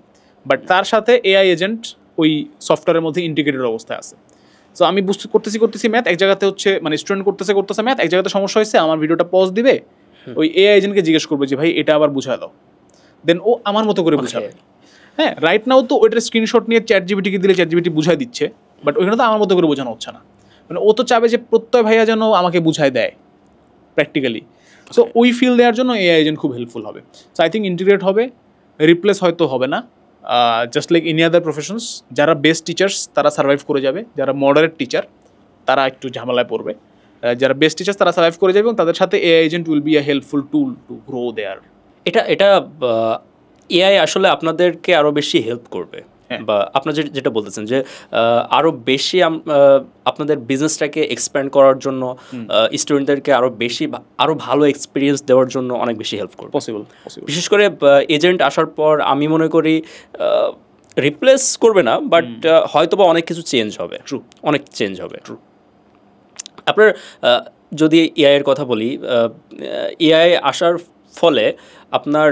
বাট তার সাথে এআই এজেন্ট ওই সফটওয়্যারের মধ্যে ইন্টিগ্রেটেড অবস্থায় আছে। সো আমি করতেছি ম্যাথ, এক জায়গাতে হচ্ছে মানে স্টুডেন্ট করতেছে ম্যাথ, এক জায়গাতে সমস্যা হয়েছে, আমার ভিডিওটা পজ দিবে, ওই এআই এজেন্টকে জিজ্ঞেস করবে যে ভাই এটা আবার বুঝায় দাও, দেন ও আমার মতো করে বুঝাবে। হ্যাঁ, রাইট নাও তো ওইটার স্ক্রিনশট নিয়ে ChatGPT-কে দিলে ChatGPT বুঝাই দিচ্ছে, বাট ওইখানে তো আমার মতো করে বোঝানো হচ্ছে না। মানে ও তো চাবে যে প্রত্যয় ভাইয়া যেন আমাকে বুঝায় দেয় প্র্যাকটিক্যালি। সো ওই ফিল দেওয়ার জন্য এআই এজেন্ট খুব হেল্পফুল হবে। সো আই থিঙ্ক ইন্টিগ্রেট হবে, রিপ্লেস হয়তো হবে না। Just like any other professions, যারা বেস্ট টিচার্স তারা সার্ভাইভ করে যাবে, যারা মডারেট টিচার তারা একটু ঝামেলায় পড়বে, যারা বেস্ট টিচার্স তারা সার্ভাইভ করে যাবে, এবং তাদের সাথে AI agent will be a helpful tool to grow there. এটা এআই আসলে আপনাদেরকে আরও বেশি হেল্প করবে, বা আপনার যেটা বলতেছেন যে আরও বেশি আপনাদের বিজনেসটাকে এক্সপ্যান্ড করার জন্য, স্টুডেন্টদেরকে আরও ভালো এক্সপিরিয়েন্স দেওয়ার জন্য অনেক বেশি হেল্প করবে। পসিবল। বিশেষ করে এজেন্ট আসার পর আমি মনে করি রিপ্লেস করবে না, বাট হয়তোবা অনেক কিছু চেঞ্জ হবে, অনেক চেঞ্জ হবে। আপনার যদি এআই এর কথা বলি, এআই আসার ফলে আপনার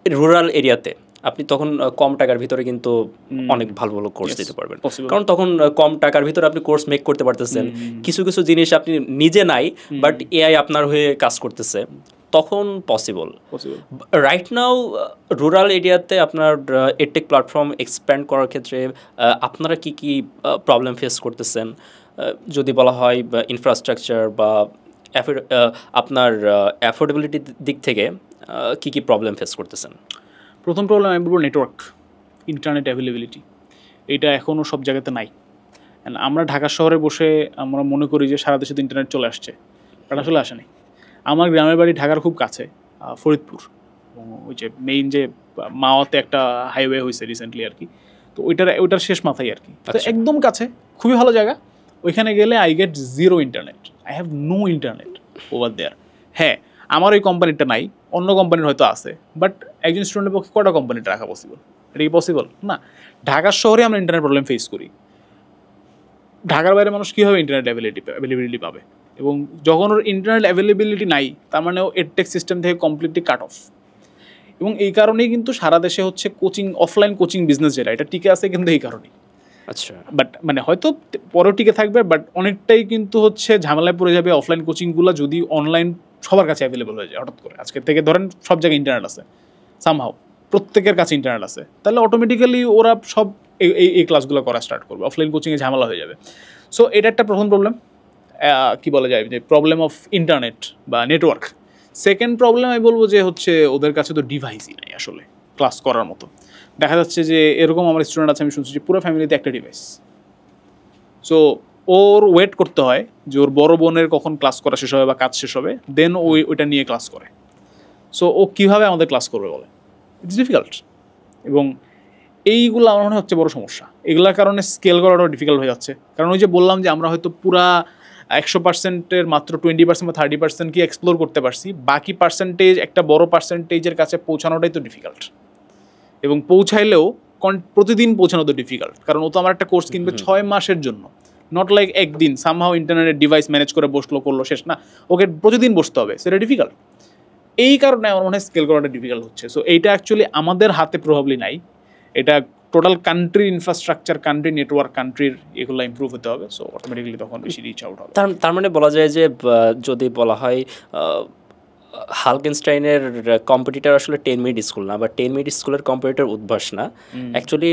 রুরাল এরিয়াতে আপনি তখন কম টাকার ভিতরে কিন্তু অনেক ভালো ভালো কোর্স দিতে পারবেন, possible. কারণ তখন কম টাকার ভিতরে আপনি কোর্স মেক করতে পারতেছেন। কিছু কিছু জিনিস আপনি নিজে নাই, বাট এআই আপনার হয়ে কাজ করতেছে, তখন পসিবল। রাইট নাও রুরাল এরিয়াতে আপনার এডটেক প্ল্যাটফর্ম এক্সপ্যান্ড করার ক্ষেত্রে আপনারা কি কি প্রবলেম ফেস করতেছেন, যদি বলা হয় ইনফ্রাস্ট্রাকচার বা আপনার অ্যাফোর্ডেবিলিটির দিক থেকে কি কি প্রবলেম ফেস করতেছেন? প্রথম প্রবলেম আমি বলবো নেটওয়ার্ক, ইন্টারনেট অ্যাভেলেবিলিটি। এটা এখনও সব জায়গাতে নাই। আমরা ঢাকা শহরে বসে আমরা মনে করি যে সারা দেশে তো ইন্টারনেট চলে আসছে, বাট আসলে আসেনি। আমার গ্রামের বাড়ি ঢাকার খুব কাছে, ফরিদপুর, এবং ওই যে মেইন যে মাওয়াতে একটা হাইওয়ে হয়েছে রিসেন্টলি আর কি, তো ওইটার শেষ মাথায় আর কি, তো একদম কাছে, খুবই ভালো জায়গা। ওইখানে গেলে I get zero internet, I have no internet over there. হ্যাঁ, আমার ওই কোম্পানিটা নাই, অন্য কোম্পানির হয়তো আছে, বাট একজন স্টুডেন্টের পক্ষে কটা কোম্পানিটা রাখা পসিবল? এটা কি পসিবল না। ঢাকার শহরে আমরা ইন্টারনেট প্রবলেম ফেস করি, ঢাকার বাইরে মানুষ কীভাবে ইন্টারনেট অ্যাভেলেবিলিটি পাবে? এবং যখন ওর ইন্টারনেট অ্যাভেলেবিলিটি নাই, তার মানে ও এডটেক সিস্টেম থেকে কমপ্লিটলি কাট অফ। এবং এই কারণেই কিন্তু সারা দেশে হচ্ছে কোচিং, অফলাইন কোচিং বিজনেস যেটা, এটা টিকে আছে কিন্তু এই কারণেই। আচ্ছা, বাট মানে হয়তো পরেও টিকে থাকবে, বাট অনেকটাই কিন্তু হচ্ছে ঝামেলায় পড়ে যাবে অফলাইন কোচিংগুলো যদি অনলাইন সবার কাছে অ্যাভেলেবল হয়ে যায় হঠাৎ করে। আজকে থেকে ধরেন সব জায়গায় ইন্টারনেট আছে, সামহাও প্রত্যেকের কাছে ইন্টারনেট আছে, তাহলে অটোমেটিক্যালি ওরা সব এই ক্লাসগুলো করা স্টার্ট করবে, অফলাইন কোচিংয়ে ঝামেলা হয়ে যাবে। সো এটা একটা প্রথম প্রবলেম, কি বলা যায়, যে প্রবলেম অফ ইন্টারনেট বা নেটওয়ার্ক। সেকেন্ড প্রবলেম আমি বলবো যে হচ্ছে ওদের কাছে তো ডিভাইসই নাই আসলে ক্লাস করার মতো। দেখা যাচ্ছে যে এরকম আমার স্টুডেন্ট আছে, আমি শুনছি যে পুরো ফ্যামিলিতে একটা ডিভাইস। সো ওর ওয়েট করতে হয় যে ওর বড় বোনের কখন ক্লাস করা শেষ হবে বা কাজ শেষ হবে, দেন ওইটা নিয়ে ক্লাস করে। সো ও কীভাবে আমাদের ক্লাস করবে বলে, ইটস ডিফিকাল্ট। এবং এইগুলো আমার মনে হচ্ছে বড় সমস্যা। এগুলোর কারণে স্কেল করাটাও ডিফিকাল্ট হয়ে যাচ্ছে, কারণ ওই যে বললাম যে আমরা হয়তো পুরা 100%-এর মাত্র 20% বা 30% কি এক্সপ্লোর করতে পারছি, বাকি পার্সেন্টেজ, একটা বড় পার্সেন্টেজের কাছে পৌঁছানোটাই তো ডিফিকাল্ট। এবং পৌঁছাইলেও প্রতিদিন পৌঁছানো তো ডিফিকাল্ট, কারণ ও তো আমার একটা কোর্স কিনবে 6 মাসের জন্য, নট লাইক একদিন সামহাও ইন্টারনেটের ডিভাইস ম্যানেজ করে বসলো, করলো, শেষ না, ওকে প্রতিদিন বসতে হবে, সেটা ডিফিকাল্ট। এই কারণে আমার মনে হয় স্কেল করাটা ডিফিকাল্ট হচ্ছে। সো এইটা অ্যাকচুয়ালি আমাদের হাতে প্রভাবলি নাই, এটা টোটাল কান্ট্রির ইনফ্রাস্ট্রাকচার, কান্ট্রি নেটওয়ার্ক, কান্ট্রির এগুলো ইমপ্রুভ হতে হবে। সো অটোমেটিক্যালি তখন বেশি রিচ আউট হবে। তার মানে বলা যায় যে যদি বলা হয় হালকেনস্টাইনের কম্পিটিটর আসলে 10 মিনিট স্কুল না, বা 10 মিনিট স্কুলের কম্পিটিটর উদ্ভাস না, অ্যাকচুয়ালি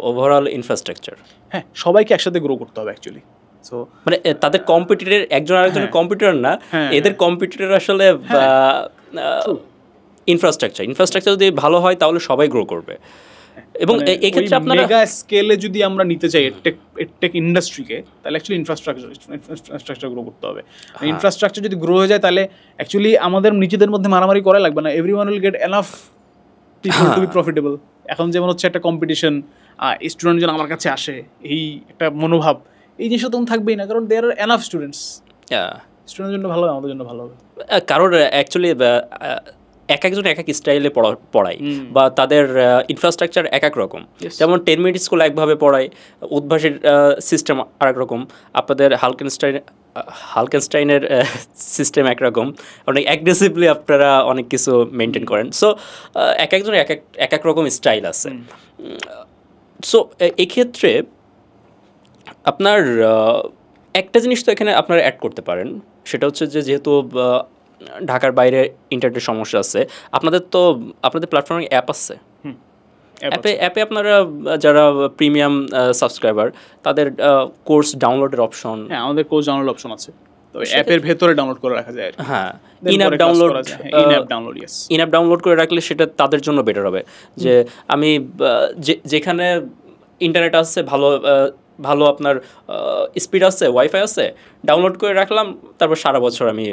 ওভারঅল ইনফ্রাস্ট্রাকচার। হ্যাঁ, সবাইকে একসাথে গ্রো করতে হবে অ্যাকচুয়ালি। সো মানে তাদের কম্পিটিটর একজন আরেকজনের কম্পিটিটর না, এদের কম্পিটিটর আসলে ইনফ্রাস্ট্রাকচার যদি ভালো হয় তাহলে সবাই গ্রো করবে। এবং এই ক্ষেত্রে আপনারা মেগা স্কেলে যদি আমরা নিতে চাই টেক ইন্ডাস্ট্রিকে, তাহলে অ্যাকচুয়ালি ইনফ্রাস্ট্রাকচার গ্রো করতে হবে। ইনফ্রাস্ট্রাকচার যদি গ্রো হয়ে যায়, তাহলে অ্যাকচুয়ালি আমাদের নিজেদের মধ্যে মারামারি করা লাগবে না, everyone will get enough people to be profitable. এখন যেমন হচ্ছে একটা কম্পিটিশন, স্টুডেন্ট যেন আমার কাছে আসে, এই একটা মনোভাব, এই জিনিসটা তখন থাকবেই না, কারণ দেয়ার আর এনাফ স্টুডেন্টস। স্টুডেন্টের জন্য ভালো হবে, আমাদের জন্য ভালো হবে। কারণ অ্যাকচুয়ালি এক একজন এক এক স্টাইলে পড়ায়, বা তাদের ইনফ্রাস্ট্রাকচার এক এক রকম। যেমন 10 মিনিট স্কুল একভাবে পড়ায়, উদ্ভাসের সিস্টেম আরেক রকম, আপনাদের হালকেনস্টাইনের সিস্টেম একরকম, অনেক অ্যাগ্রেসিভলি আপনারা অনেক কিছু মেনটেন করেন। সো এক একজনের এক এক রকম স্টাইল আছে। সো এক্ষেত্রে আপনার একটা জিনিস তো এখানে আপনারা অ্যাড করতে পারেন, সেটা হচ্ছে যে যেহেতু ঢাকার বাইরে ইন্টারনেটের সমস্যা আছে, আপনাদের প্ল্যাটফর্মে অ্যাপ আছে, অ্যাপে আপনারা যারা প্রিমিয়াম সাবস্ক্রাইবার, তাদের কোর্স ডাউনলোডের অপশন, হ্যাঁ আমাদের কোর্স ডাউনলোড অপশন আছে, তো অ্যাপের ভেতরে ডাউনলোড করে রাখা যায়। হ্যাঁ, ইনঅ্যাপ ডাউনলোড করে রাখলে সেটা তাদের জন্য বেটার হবে। যে আমি যেখানে ইন্টারনেট আছে, ভালো আপনার স্পিড আছে, ওয়াইফাই আছে, ডাউনলোড করে রাখলাম, তারপর সারা বছর আমি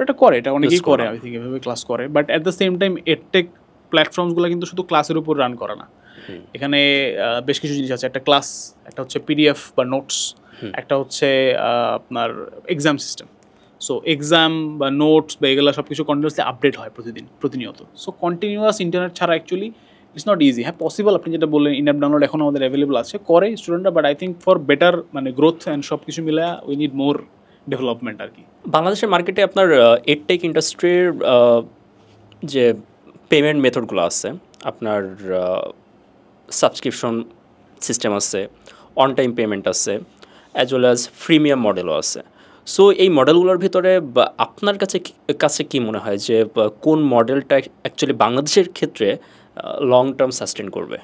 এটা অনেকেই করে, আমি থেকে এভাবে ক্লাস করে। But at the same time edtech প্ল্যাটফর্মসগুলো কিন্তু শুধু ক্লাসের উপর রান করে না, এখানে বেশ কিছু জিনিস আছে। একটা ক্লাস, একটা হচ্ছে পিডিএফ বা নোটস, একটা হচ্ছে আপনার এক্সাম সিস্টেম। সো এক্সাম বা নোটস বা এগুলো সব কিছু কন্টিনিউয়াসলি আপডেট হয় প্রতিনিয়ত। সো কন্টিনিউয়াস ইন্টারনেট ছাড়া অ্যাকচুয়ালি ইটস নট ইজি। হ্যাঁ পসিবল, আপনি যেটা বললেন ইনঅ্যাপ ডাউনলোড এখন আমাদের অ্যাভেলেবল আছে, করে স্টুডেন্টরা, but I think for better মানে গ্রোথ অ্যান্ড সব কিছু মিলে উই নিড মোর ডেভেলপমেন্ট আর কি। বাংলাদেশের মার্কেটে আপনার এডটেক ইন্ডাস্ট্রির যে পেমেন্ট মেথডগুলো আছে, আপনার সাবস্ক্রিপশন সিস্টেম আছে, অন টাইম পেমেন্ট আছে, অ্যাজ ওয়েল অ্যাজ ফ্রিমিয়াম মডেলও আছে। সো এই মডেলগুলোর ভিতরে আপনার কাছে কি মনে হয় যে কোন মডেলটা অ্যাকচুয়ালি বাংলাদেশের ক্ষেত্রে লং টার্ম সাস্টেন করবে?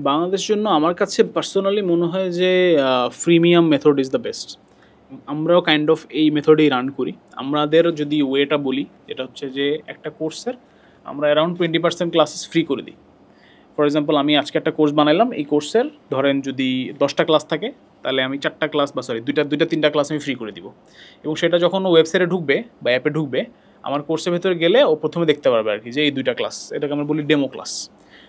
বাংলাদেশের জন্য আমার কাছে পার্সোনালি মনে হয় যে freemium method is the best. আমরাও কাইন্ড অফ এই মেথডেই রান করি। আমাদের যদি ওয়েটা বলি, যেটা হচ্ছে যে একটা কোর্সের আমরা অ্যারাউন্ড 20% ক্লাসেস ফ্রি করে দিই। ফর এক্সাম্পল, আমি আজকে একটা কোর্স বানাইলাম, এই কোর্সের ধরেন যদি 10টা ক্লাস থাকে, তাহলে আমি 4টা ক্লাস বা দুইটা 3টা ক্লাস আমি ফ্রি করে দিব। এবং সেটা যখন ও ওয়েবসাইটে ঢুকবে বা অ্যাপে ঢুকবে, আমার কোর্সের ভেতরে গেলে ও প্রথমে দেখতে পারবে আর কি যে এই 2টা ক্লাস, এটাকে আমরা বলি demo class.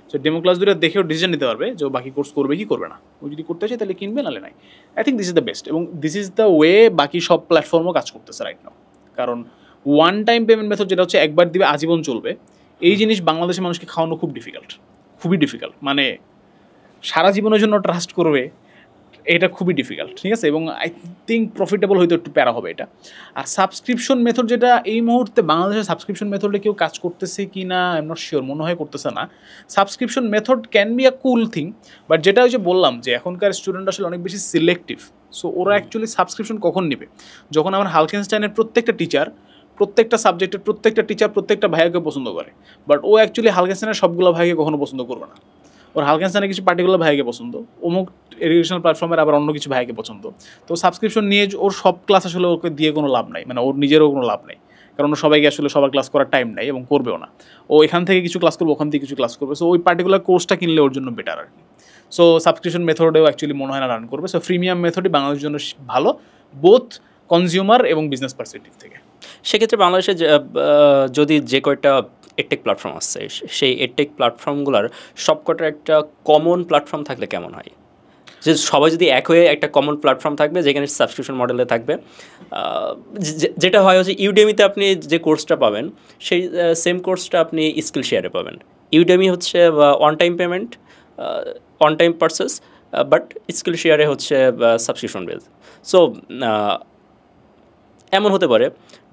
So demo class দুটো দেখেও ডিসিশন নিতে পারবে যে ও বাকি কোর্স করবে কি করবে না। ও যদি করতে চায় তাহলে কিনবে, নাহলে নাই। I think this is the best, এবং দিস ইজ দ্য ওয়ে বাকি সব প্ল্যাটফর্মও কাজ করতেছে রাইট নাও। কারণ ওয়ান টাইম পেমেন্ট মেথড যেটা হচ্ছে একবার দিবে আজীবন চলবে, এই জিনিস বাংলাদেশের মানুষকে খাওয়ানো খুব ডিফিকাল্ট, খুবই ডিফিকাল্ট। মানে সারা জীবনের জন্য ট্রাস্ট করবে, এটা খুবই ডিফিকাল্ট, ঠিক আছে। এবং আই থিঙ্ক প্রফিটেবল হয়তো একটু প্যারা হবে এটা। আর সাবস্ক্রিপশন মেথড, যেটা এই মুহূর্তে বাংলাদেশের সাবস্ক্রিপশন মেথডে কেউ কাজ করতেছে কি না আই এম নট শিওর, মনে হয় করতেছে না। Subscription method can be a cool thing, but যেটা ওই যে বললাম যে এখনকার স্টুডেন্ট আসলে অনেক বেশি সিলেক্টিভ। সো ওরা অ্যাকচুয়ালি সাবস্ক্রিপশন কখন নেবে? যখন আমার হালকেনস্টাইনের প্রত্যেকটা টিচার, প্রত্যেকটা সাবজেক্টের প্রত্যেকটা টিচার প্রত্যেকটা ভাইয়াকে পছন্দ করে, বাট ও অ্যাকচুয়ালি হালকেনস্টাইনের সবগুলো ভাইকে কখনো পছন্দ করবে না। ওর হালকেনস্টাইনের কিছু পার্টিকুলার ভাইকে পছন্দ, অমুক এডুকেশনাল প্ল্যাটফর্মের আবার অন্য কিছু ভাইকে পছন্দ। তো সাবস্ক্রিপশন নিয়ে ওর সব ক্লাস আসলে ওকে দিয়ে কোনো লাভ নাই, মানে ওর নিজেরও কোনো লাভ নেই, কারণ ও সবাইকে আসলে সবার ক্লাস করার টাইম নাই এবং করবেও না। ও এখান থেকে কিছু ক্লাস করবে, ওখান থেকে কিছু ক্লাস করবে। সো ওই পার্টিকুলার কোর্সটা কিনলে ওর জন্য বেটার আর কি। সো সাবস্ক্রিপশন মেথডেও অ্যাকচুয়ালি মনে হয় না রান করবে। সো ফ্রিমিয়াম মেথডই বাংলাদেশের জন্য ভালো, বোথ কনজিউমার এবং বিজনেস পার্সপেক্টিভ থেকে। সেক্ষেত্রে বাংলাদেশে যদি যে কয়টা এডটেক প্ল্যাটফর্ম আছে, সেই এডটেক প্ল্যাটফর্মগুলোর সবকটার একটা কমন প্ল্যাটফর্ম থাকলে কেমন হয়? যে সবাই যদি এক হয়ে একটা কমন প্ল্যাটফর্ম থাকবে যেখানে সাবস্ক্রিপশন মডেলে থাকবে, যেটা হয় হচ্ছে ইউডেমিতে আপনি যে কোর্সটা পাবেন সেই সেম কোর্সটা আপনি স্কিল শেয়ারে পাবেন। ইউডেমি হচ্ছে on time payment, on time purchase, but skill শেয়ারে হচ্ছে সাবস্ক্রিপশন বেস। সো এমন হতে পারে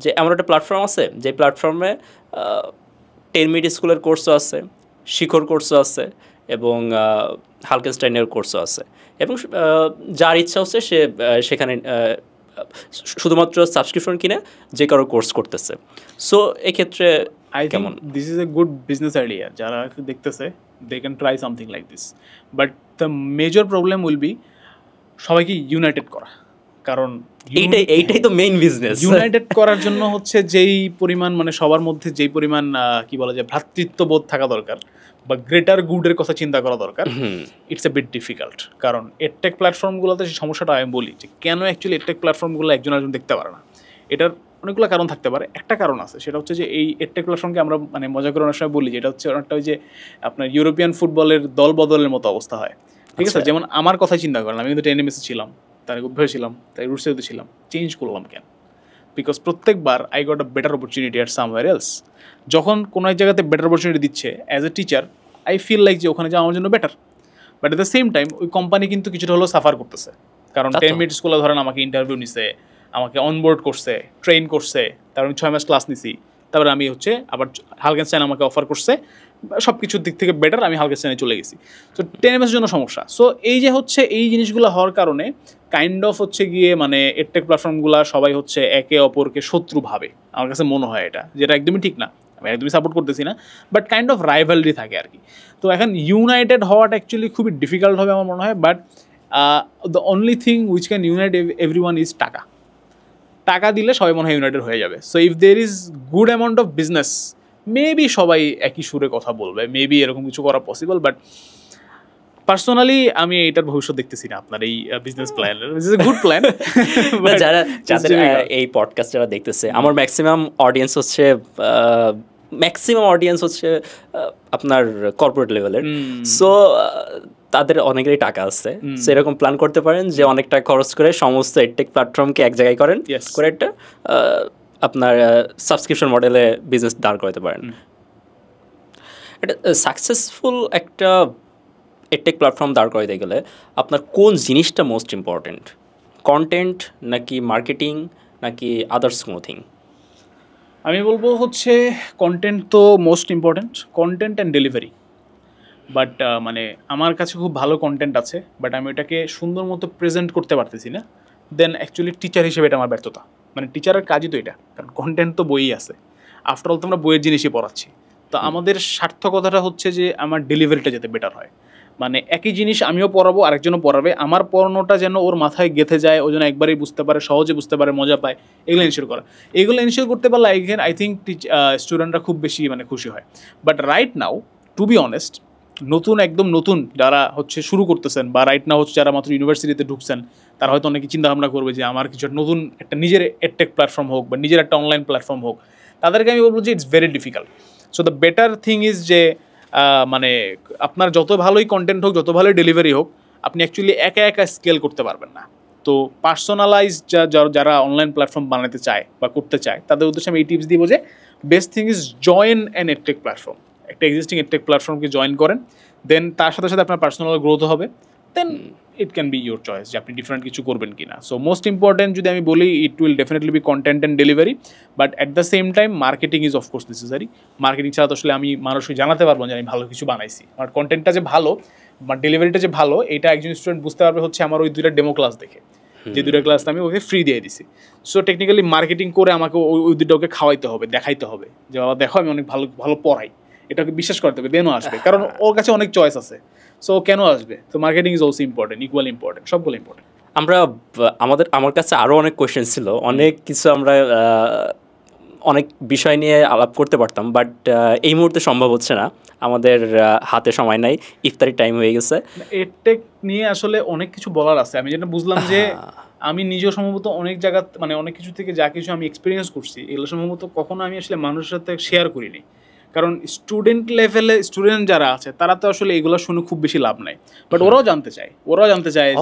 যে এমন একটা প্ল্যাটফর্ম আছে যে প্ল্যাটফর্মে 10 মিনিট স্কুলের কোর্সও আছে, শিখর কোর্সও আছে, এবং হালকেনস্টাইনের কোর্সও আছে, এবং যার ইচ্ছা হচ্ছে সে সেখানে শুধুমাত্র সাবস্ক্রিপশন কিনে যে কারো কোর্স করতেছে। সো এক্ষেত্রে I think this is a good business idea. যারা দেখতেছে they can try something like this. But the major problem will be সবাইকে ইউনাইটেড করা। কারণ এইটাই তো মেইন বিজনেস। ইউনাইটেড করার জন্য হচ্ছে যেই পরিমাণ, মানে সবার মধ্যে যেই পরিমাণ কি বলা যায় ভ্রাতৃত্ববোধ থাকা দরকার বা গ্রেটার গুডের কথা চিন্তা করা দরকার, ইটস এ বিট ডিফিকাল্ট। কারণ এডটেক প্ল্যাটফর্মগুলোতে সেই সমস্যাটা আমি বলি যে কেন অ্যাকচুয়ালি এডটেক প্ল্যাটফর্মগুলো একজন একজন দেখতে পারে না। এটার অনেকগুলো কারণ থাকতে পারে। একটা কারণ আছে, সেটা হচ্ছে যে এই এডটেক প্ল্যাটফর্মকে আমরা মানে মজা করে অনেক সময় বলি যে এটা হচ্ছে অনেকটা ওই যে আপনার ইউরোপিয়ান ফুটবলের দল বদলের মতো অবস্থা হয়, ঠিক আছে। যেমন আমার কথাই চিন্তা করেন, আমি কিন্তু টেনিমেসে ছিলাম, তার অভ্যাস ছিলাম, তাই রুটসেতে ছিলাম, চেঞ্জ করলাম কেন? বিকজ প্রত্যেকবার I got a better opportunity at somewhere else. যখন কোনো এক জায়গাতে বেটার অপরচুনিটি দিচ্ছে as a teacher, I feel like যে ওখানে যাওয়া আমার জন্য better. But at the same time ওই কোম্পানি কিন্তু কিছুটা হলেও সাফার করতেছে, কারণ 10 মিনিট স্কুলে ধরেন আমাকে ইন্টারভিউ নিছে, আমাকে অনবোর্ড করছে, ট্রেন করছে, তারপর আমি 6 মাস ক্লাস নিছি, তারপরে আমি হচ্ছে আবার হালকেনস্টাইন আমাকে অফার করছে, সব কিছুর দিক থেকে বেটার, আমি হালকেনস্টাইনে চলে গেছি। তো 10 মাসের জন্য সমস্যা। সো এই যে হচ্ছে এই জিনিসগুলো হওয়ার কারণে কাইন্ড অফ হচ্ছে গিয়ে মানে এডটেক প্ল্যাটফর্মগুলো সবাই হচ্ছে একে অপরকে শত্রু ভাবে, আমার কাছে মনে হয় এটা, যেটা একদমই ঠিক না, আমি একদমই সাপোর্ট করতেছি না, বাট কাইন্ড অফ রাইভালরি থাকে আর কি। তো এখন ইউনাইটেড হওয়াটা অ্যাকচুয়ালি খুবই ডিফিকাল্ট হবে আমার মনে হয়। But the only thing which can unite everyone is টাকা। টাকা দিলে সবাই মনে হয় ইউনাইটেড হয়ে যাবে। So if there is good amount of business, maybe সবাই একই সুরে কথা বলবে, মেবি এরকম কিছু করা পসিবল। বাট পার্সোনালি আমি এটার ভবিষ্যৎ দেখতেছি না আপনার এই business plan. This is a good plan. যারা যাদের এই পডকাস্ট যারা দেখতেছে, আমার ম্যাক্সিমাম অডিয়েন্স হচ্ছে আপনার কর্পোরেট লেভেলের। সো তাদের অনেকেরই টাকা আছে, সেরকম প্ল্যান করতে পারেন যে অনেক টাকা খরচ করে সমস্ত এডটেক প্ল্যাটফর্মকে এক জায়গায় করেন, করে একটা আপনার সাবস্ক্রিপশন মডেলে বিজনেস দাঁড় করাতে পারেন। এটা সাকসেসফুল একটা এডটেক প্ল্যাটফর্ম দাঁড় করাতে গেলে আপনার কোন জিনিসটা মোস্ট ইম্পর্টেন্ট? কন্টেন্ট নাকি মার্কেটিং নাকি আদার্স কোনো থিং? আমি বলবো হচ্ছে কন্টেন্ট তো most important, content and delivery. But মানে আমার কাছে খুব ভালো কন্টেন্ট আছে, বাট আমি এটাকে সুন্দর মতো প্রেজেন্ট করতে পারতেছি না, দেন অ্যাকচুয়ালি টিচার হিসেবে এটা আমার ব্যর্থতা। মানে টিচারের কাজই তো এটা, কারণ কন্টেন্ট তো বইই আছে, আফটার অল তো আমরা বইয়ের জিনিসই পড়াচ্ছি। তো আমাদের সার্থকতাটা হচ্ছে যে আমার ডেলিভারিটা যাতে বেটার হয়। মানে একই জিনিস আমিও পড়াবো, আরেকজনও পড়াবে, আমার পড়ানোটা যেন ওর মাথায় গেঁথে যায়, ও যেন একবারেই বুঝতে পারে, সহজে বুঝতে পারে, মজা পায়, এগুলো এনশিওর করা। এগুলো এনশিওর করতে পারলে আই থিঙ্ক স্টুডেন্টরা খুব বেশি মানে খুশি হয়। But right now to be honest, একদম নতুন যারা হচ্ছে শুরু করতেছেন, বা রাইট নাও হচ্ছে যারা মাত্র ইউনিভার্সিটিতে ঢুকছেন, তারা হয়তো অনেকে চিন্তা ভাবনা করবে যে আমার কিছু একটা নতুন একটা নিজের এডটেক প্ল্যাটফর্ম হোক, বা নিজের একটা অনলাইন প্ল্যাটফর্ম হোক। তাদেরকে আমি বলবো যে it's very difficult. So the better thing is যে মানে আপনার যত ভালোই কন্টেন্ট হোক, যত ভালোই ডেলিভারি হোক, আপনি অ্যাকচুয়ালি একা একা স্কেল করতে পারবেন না। তো পার্সোনালাইজ যারা অনলাইন প্ল্যাটফর্ম বানাতে চায় বা করতে চায়, তাদের উদ্দেশ্যে আমি এই টিপস দিব যে best thing is join an edtech platform. একটা এক্সিস্টিং এডটেক প্ল্যাটফর্মকে জয়েন করেন, দেন তার সাথে সাথে আপনার পার্সোনাল গ্রোথ হবে, then it can be your choice যে আপনি ডিফারেন্ট কিছু করবেন কিনা। সো মোস্ট ইম্পর্টেন্ট যদি আমি বলি, it will definitely B content and delivery, but at the same time marketing is of course necessary. Marketing ছাড়া তো আসলে আমি মানুষকে জানাতে পারবো যে আমি ভালো কিছু বানাইছি। আমার কন্টেন্টটা যে ভালো বা ডেলিভারিটা যে ভালো, এটা একজন স্টুডেন্ট বুঝতে পারবে হচ্ছে আমার ওই 2টা ডেমো ক্লাস দেখে, যে 2টা ক্লাস আমি ওকে ফ্রি দিয়ে দিছি। সো টেকনিক্যালি মার্কেটিং করে আমাকে ওই 2টা ওকে খাওয়াইতে হবে, দেখাইতে হবে যে বাবা দেখো আমি অনেক ভালো ভালো পড়াই, এটাকে বিশ্বাস করতে হবে, দেনও আসবে, কারণ ওর কাছে অনেক চয়েস আছে। সো কেন আসবে? তো marketing is also important, equal important, সবগুলো ইম্পর্টেন্ট। আমার কাছে আরও অনেক কোয়েশ্চেন ছিল, অনেক কিছু আমরা অনেক বিষয় নিয়ে আলাপ করতে পারতাম, বাট এই মুহূর্তে সম্ভব হচ্ছে না, আমাদের হাতে সময় নাই, ইফতারি টাইম হয়ে গেছে। এডটেক নিয়ে আসলে অনেক কিছু বলার আছে। আমি যেটা বুঝলাম যে আমি নিজেও সম্ভবত অনেক জায়গা মানে অনেক কিছু থেকে যা কিছু আমি এক্সপিরিয়েন্স করছি, এগুলো সম্ভবত কখনো আমি আসলে মানুষের সাথে শেয়ার করিনি। কারণ স্টুডেন্ট লেভেলে স্টুডেন্ট যারা আছে তারা তো আসলে এগুলো শুনে খুব বেশি লাভ নাই, বাট ওরাও জানতে চায়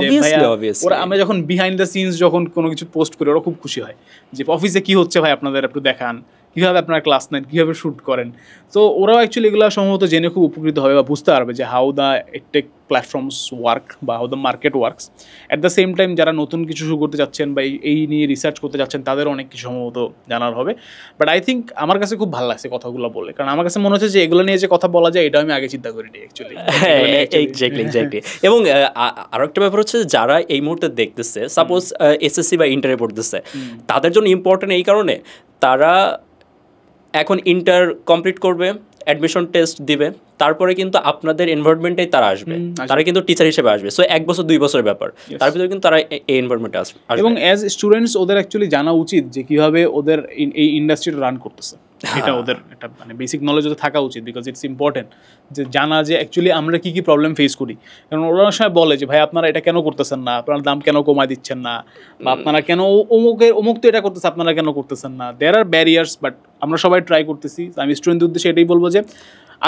যে ভাইয়া, ওরা আমরা যখন বিহাইন্ড দ্য সিনস যখন কোনো কিছু পোস্ট করি, ওরা খুব খুশি হয় যে অফিসে কি হচ্ছে ভাই আপনাদের একটু দেখান, কীভাবে আপনারা ক্লাস নেন, কীভাবে শ্যুট করেন। তো ওরাও অ্যাকচুয়ালি এগুলো সম্ভবত জেনে খুব উপকৃত হবে বা বুঝতে পারবে যে how the edtech platforms work বা how the market works. At the same time যারা নতুন কিছু শুরু করতে যাচ্ছেন বা এই নিয়ে রিসার্চ করতে যাচ্ছেন, তাদের অনেক কিছু সম্ভবত জানার হবে। বাট আই থিঙ্ক আমার কাছে খুব ভালো লাগছে কথাগুলো বলে, কারণ আমার কাছে মনে হচ্ছে যে এগুলো নিয়ে যে কথা বলা যায়, এটা আমি আগে চিন্তা করিনি অ্যাকচুয়ালি। এক্স্যাক্টলি। এবং আরও একটা ব্যাপার হচ্ছে, যারা এই মুহূর্তে দেখতেছে, সাপোজ এসএসসি বা ইন্টারে পড়তেছে, তাদের জন্য ইম্পর্টেন্ট এই কারণে, তারা এখন ইন্টার কমপ্লিট করবে, অ্যাডমিশন টেস্ট দিবে, তারপরে কিন্তু আপনাদের এনভায়রনমেন্টেই তারা আসবে, তারা কিন্তু টিচার হিসেবে আসবে। সো 1 বছর 2 বছরের ব্যাপার, তার ভিতরে কিন্তু তারা এই এনভায়রনমেন্টে আসবে। এবং অ্যাজ স্টুডেন্টস ওদের অ্যাকচুয়ালি জানা উচিত যে কীভাবে ওদের এই ইন্ডাস্ট্রিটা রান করতেছে। এটা ওদের একটা মানে বেসিক নলেজ ওদের থাকা উচিত, বিকজ ইটস ইম্পর্টেন্ট যে জানা যে অ্যাকচুয়ালি আমরা কী কী প্রবলেম ফেস করি। কারণ ওরা অনেক সময় বলে যে ভাই আপনারা এটা কেন করতেছেন না, আপনার দাম কেন কমায় দিচ্ছেন না, বা আপনারা কেন অমুক তো এটা করতেছে, আপনারা কেন করতেছেন না। দেয়ার আর ব্যারিয়ার্স, বাট আমরা সবাই ট্রাই করতেছি। আমি স্টুডেন্টদের উদ্দেশ্যে এটাই বলবো যে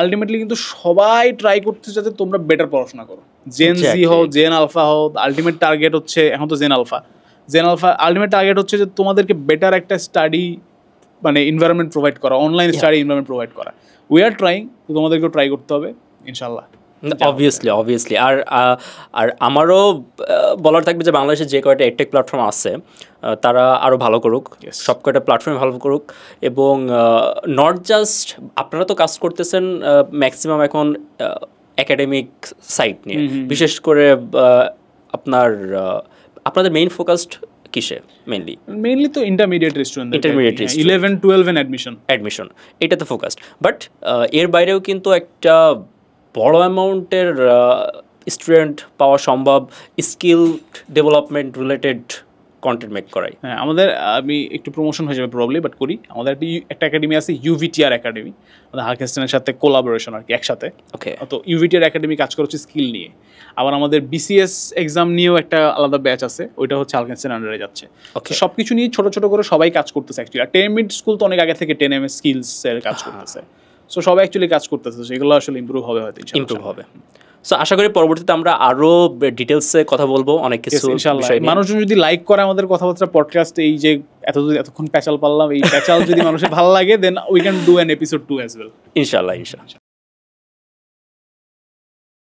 আলটিমেটলি কিন্তু সবাই ট্রাই করতেছে যাতে তোমরা বেটার পড়াশোনা করো। জেন জি হও, জেন আলফা হও, আলটিমেট টার্গেট হচ্ছে, এখন তো জেন আলফা আলটিমেট টার্গেট হচ্ছে যে তোমাদেরকে বেটার একটা স্টাডি মানে এনভায়রনমেন্ট প্রোভাইড করা, অনলাইন স্টাডি এনভায়রনমেন্ট প্রোভাইড করা। উই আর ট্রাইং, তোমাদেরকেও ট্রাই করতে হবে ইনশাল্লাহ। অবভিয়াসলি। আর আমারও বলার থাকবে যে বাংলাদেশে যে কয়টা এডটেক প্ল্যাটফর্ম আছে, তারা আরও ভালো করুক, সব কয়টা প্ল্যাটফর্মে ভালো করুক। এবং নট জাস্ট আপনারা তো কাজ করতেছেন ম্যাক্সিমাম এখন একাডেমিক সাইট নিয়ে, বিশেষ করে আপনাদের মেইন ফোকাসড কিসে? মেইনলি তো ইন্টারমিডিয়েট স্টুডেন্ট, 11, 12 এন্ড অ্যাডমিশন, এটাতে ফোকাসড। বাট এর বাইরেও কিন্তু একটা বড় অ্যামাউন্টের স্টুডেন্ট পাওয়া সম্ভব skill development related content make করাই। হ্যাঁ, আমাদের আমি একটু প্রমোশন হয়ে যাবে প্রবলি, বাট করি। আমাদের একটা একাডেমি আছে, ইউভিটিআর একাডেমি, আমাদের হালকেনস্টাইনের সাথে কোলাবোরেশন আর কি, একসাথে। ওকে, তো ইউভিটিআর একাডেমি কাজ করে হচ্ছে স্কিল নিয়ে। আবার আমাদের বিসিএস এক্সাম নিয়েও একটা আলাদা ব্যাচ আছে, ওইটা হচ্ছে হালকেনস্টাইন আন্ডারে যাচ্ছে। সব কিছু নিয়ে ছোট ছোট করে সবাই কাজ করতেছে অ্যাকচুয়ালি। আর 10 মিনিট স্কুল তো অনেক আগে থেকে 10 স্কিলসের কাজ করতেছে। সো সবাই অ্যাকচুয়ালি কাজ করতেছে, সেগুলো আসলে ইমপ্রুভ হবে, হয়তো ইমপ্রুভ হবে। সো আশা করি পরবর্তীতে আমরা আরো ডিটেলসে কথা বলবো অনেক কিছু বিষয় নিয়ে। মানুষজন যদি লাইক করে আমাদের কথাবার্তা পডকাস্ট, এই যে এতক্ষণ প্যাচাল পারলাম, এই প্যাচাল যদি মানুষের ভালো লাগে, then we can do an episode 2 as well, ইনশাআল্লাহ।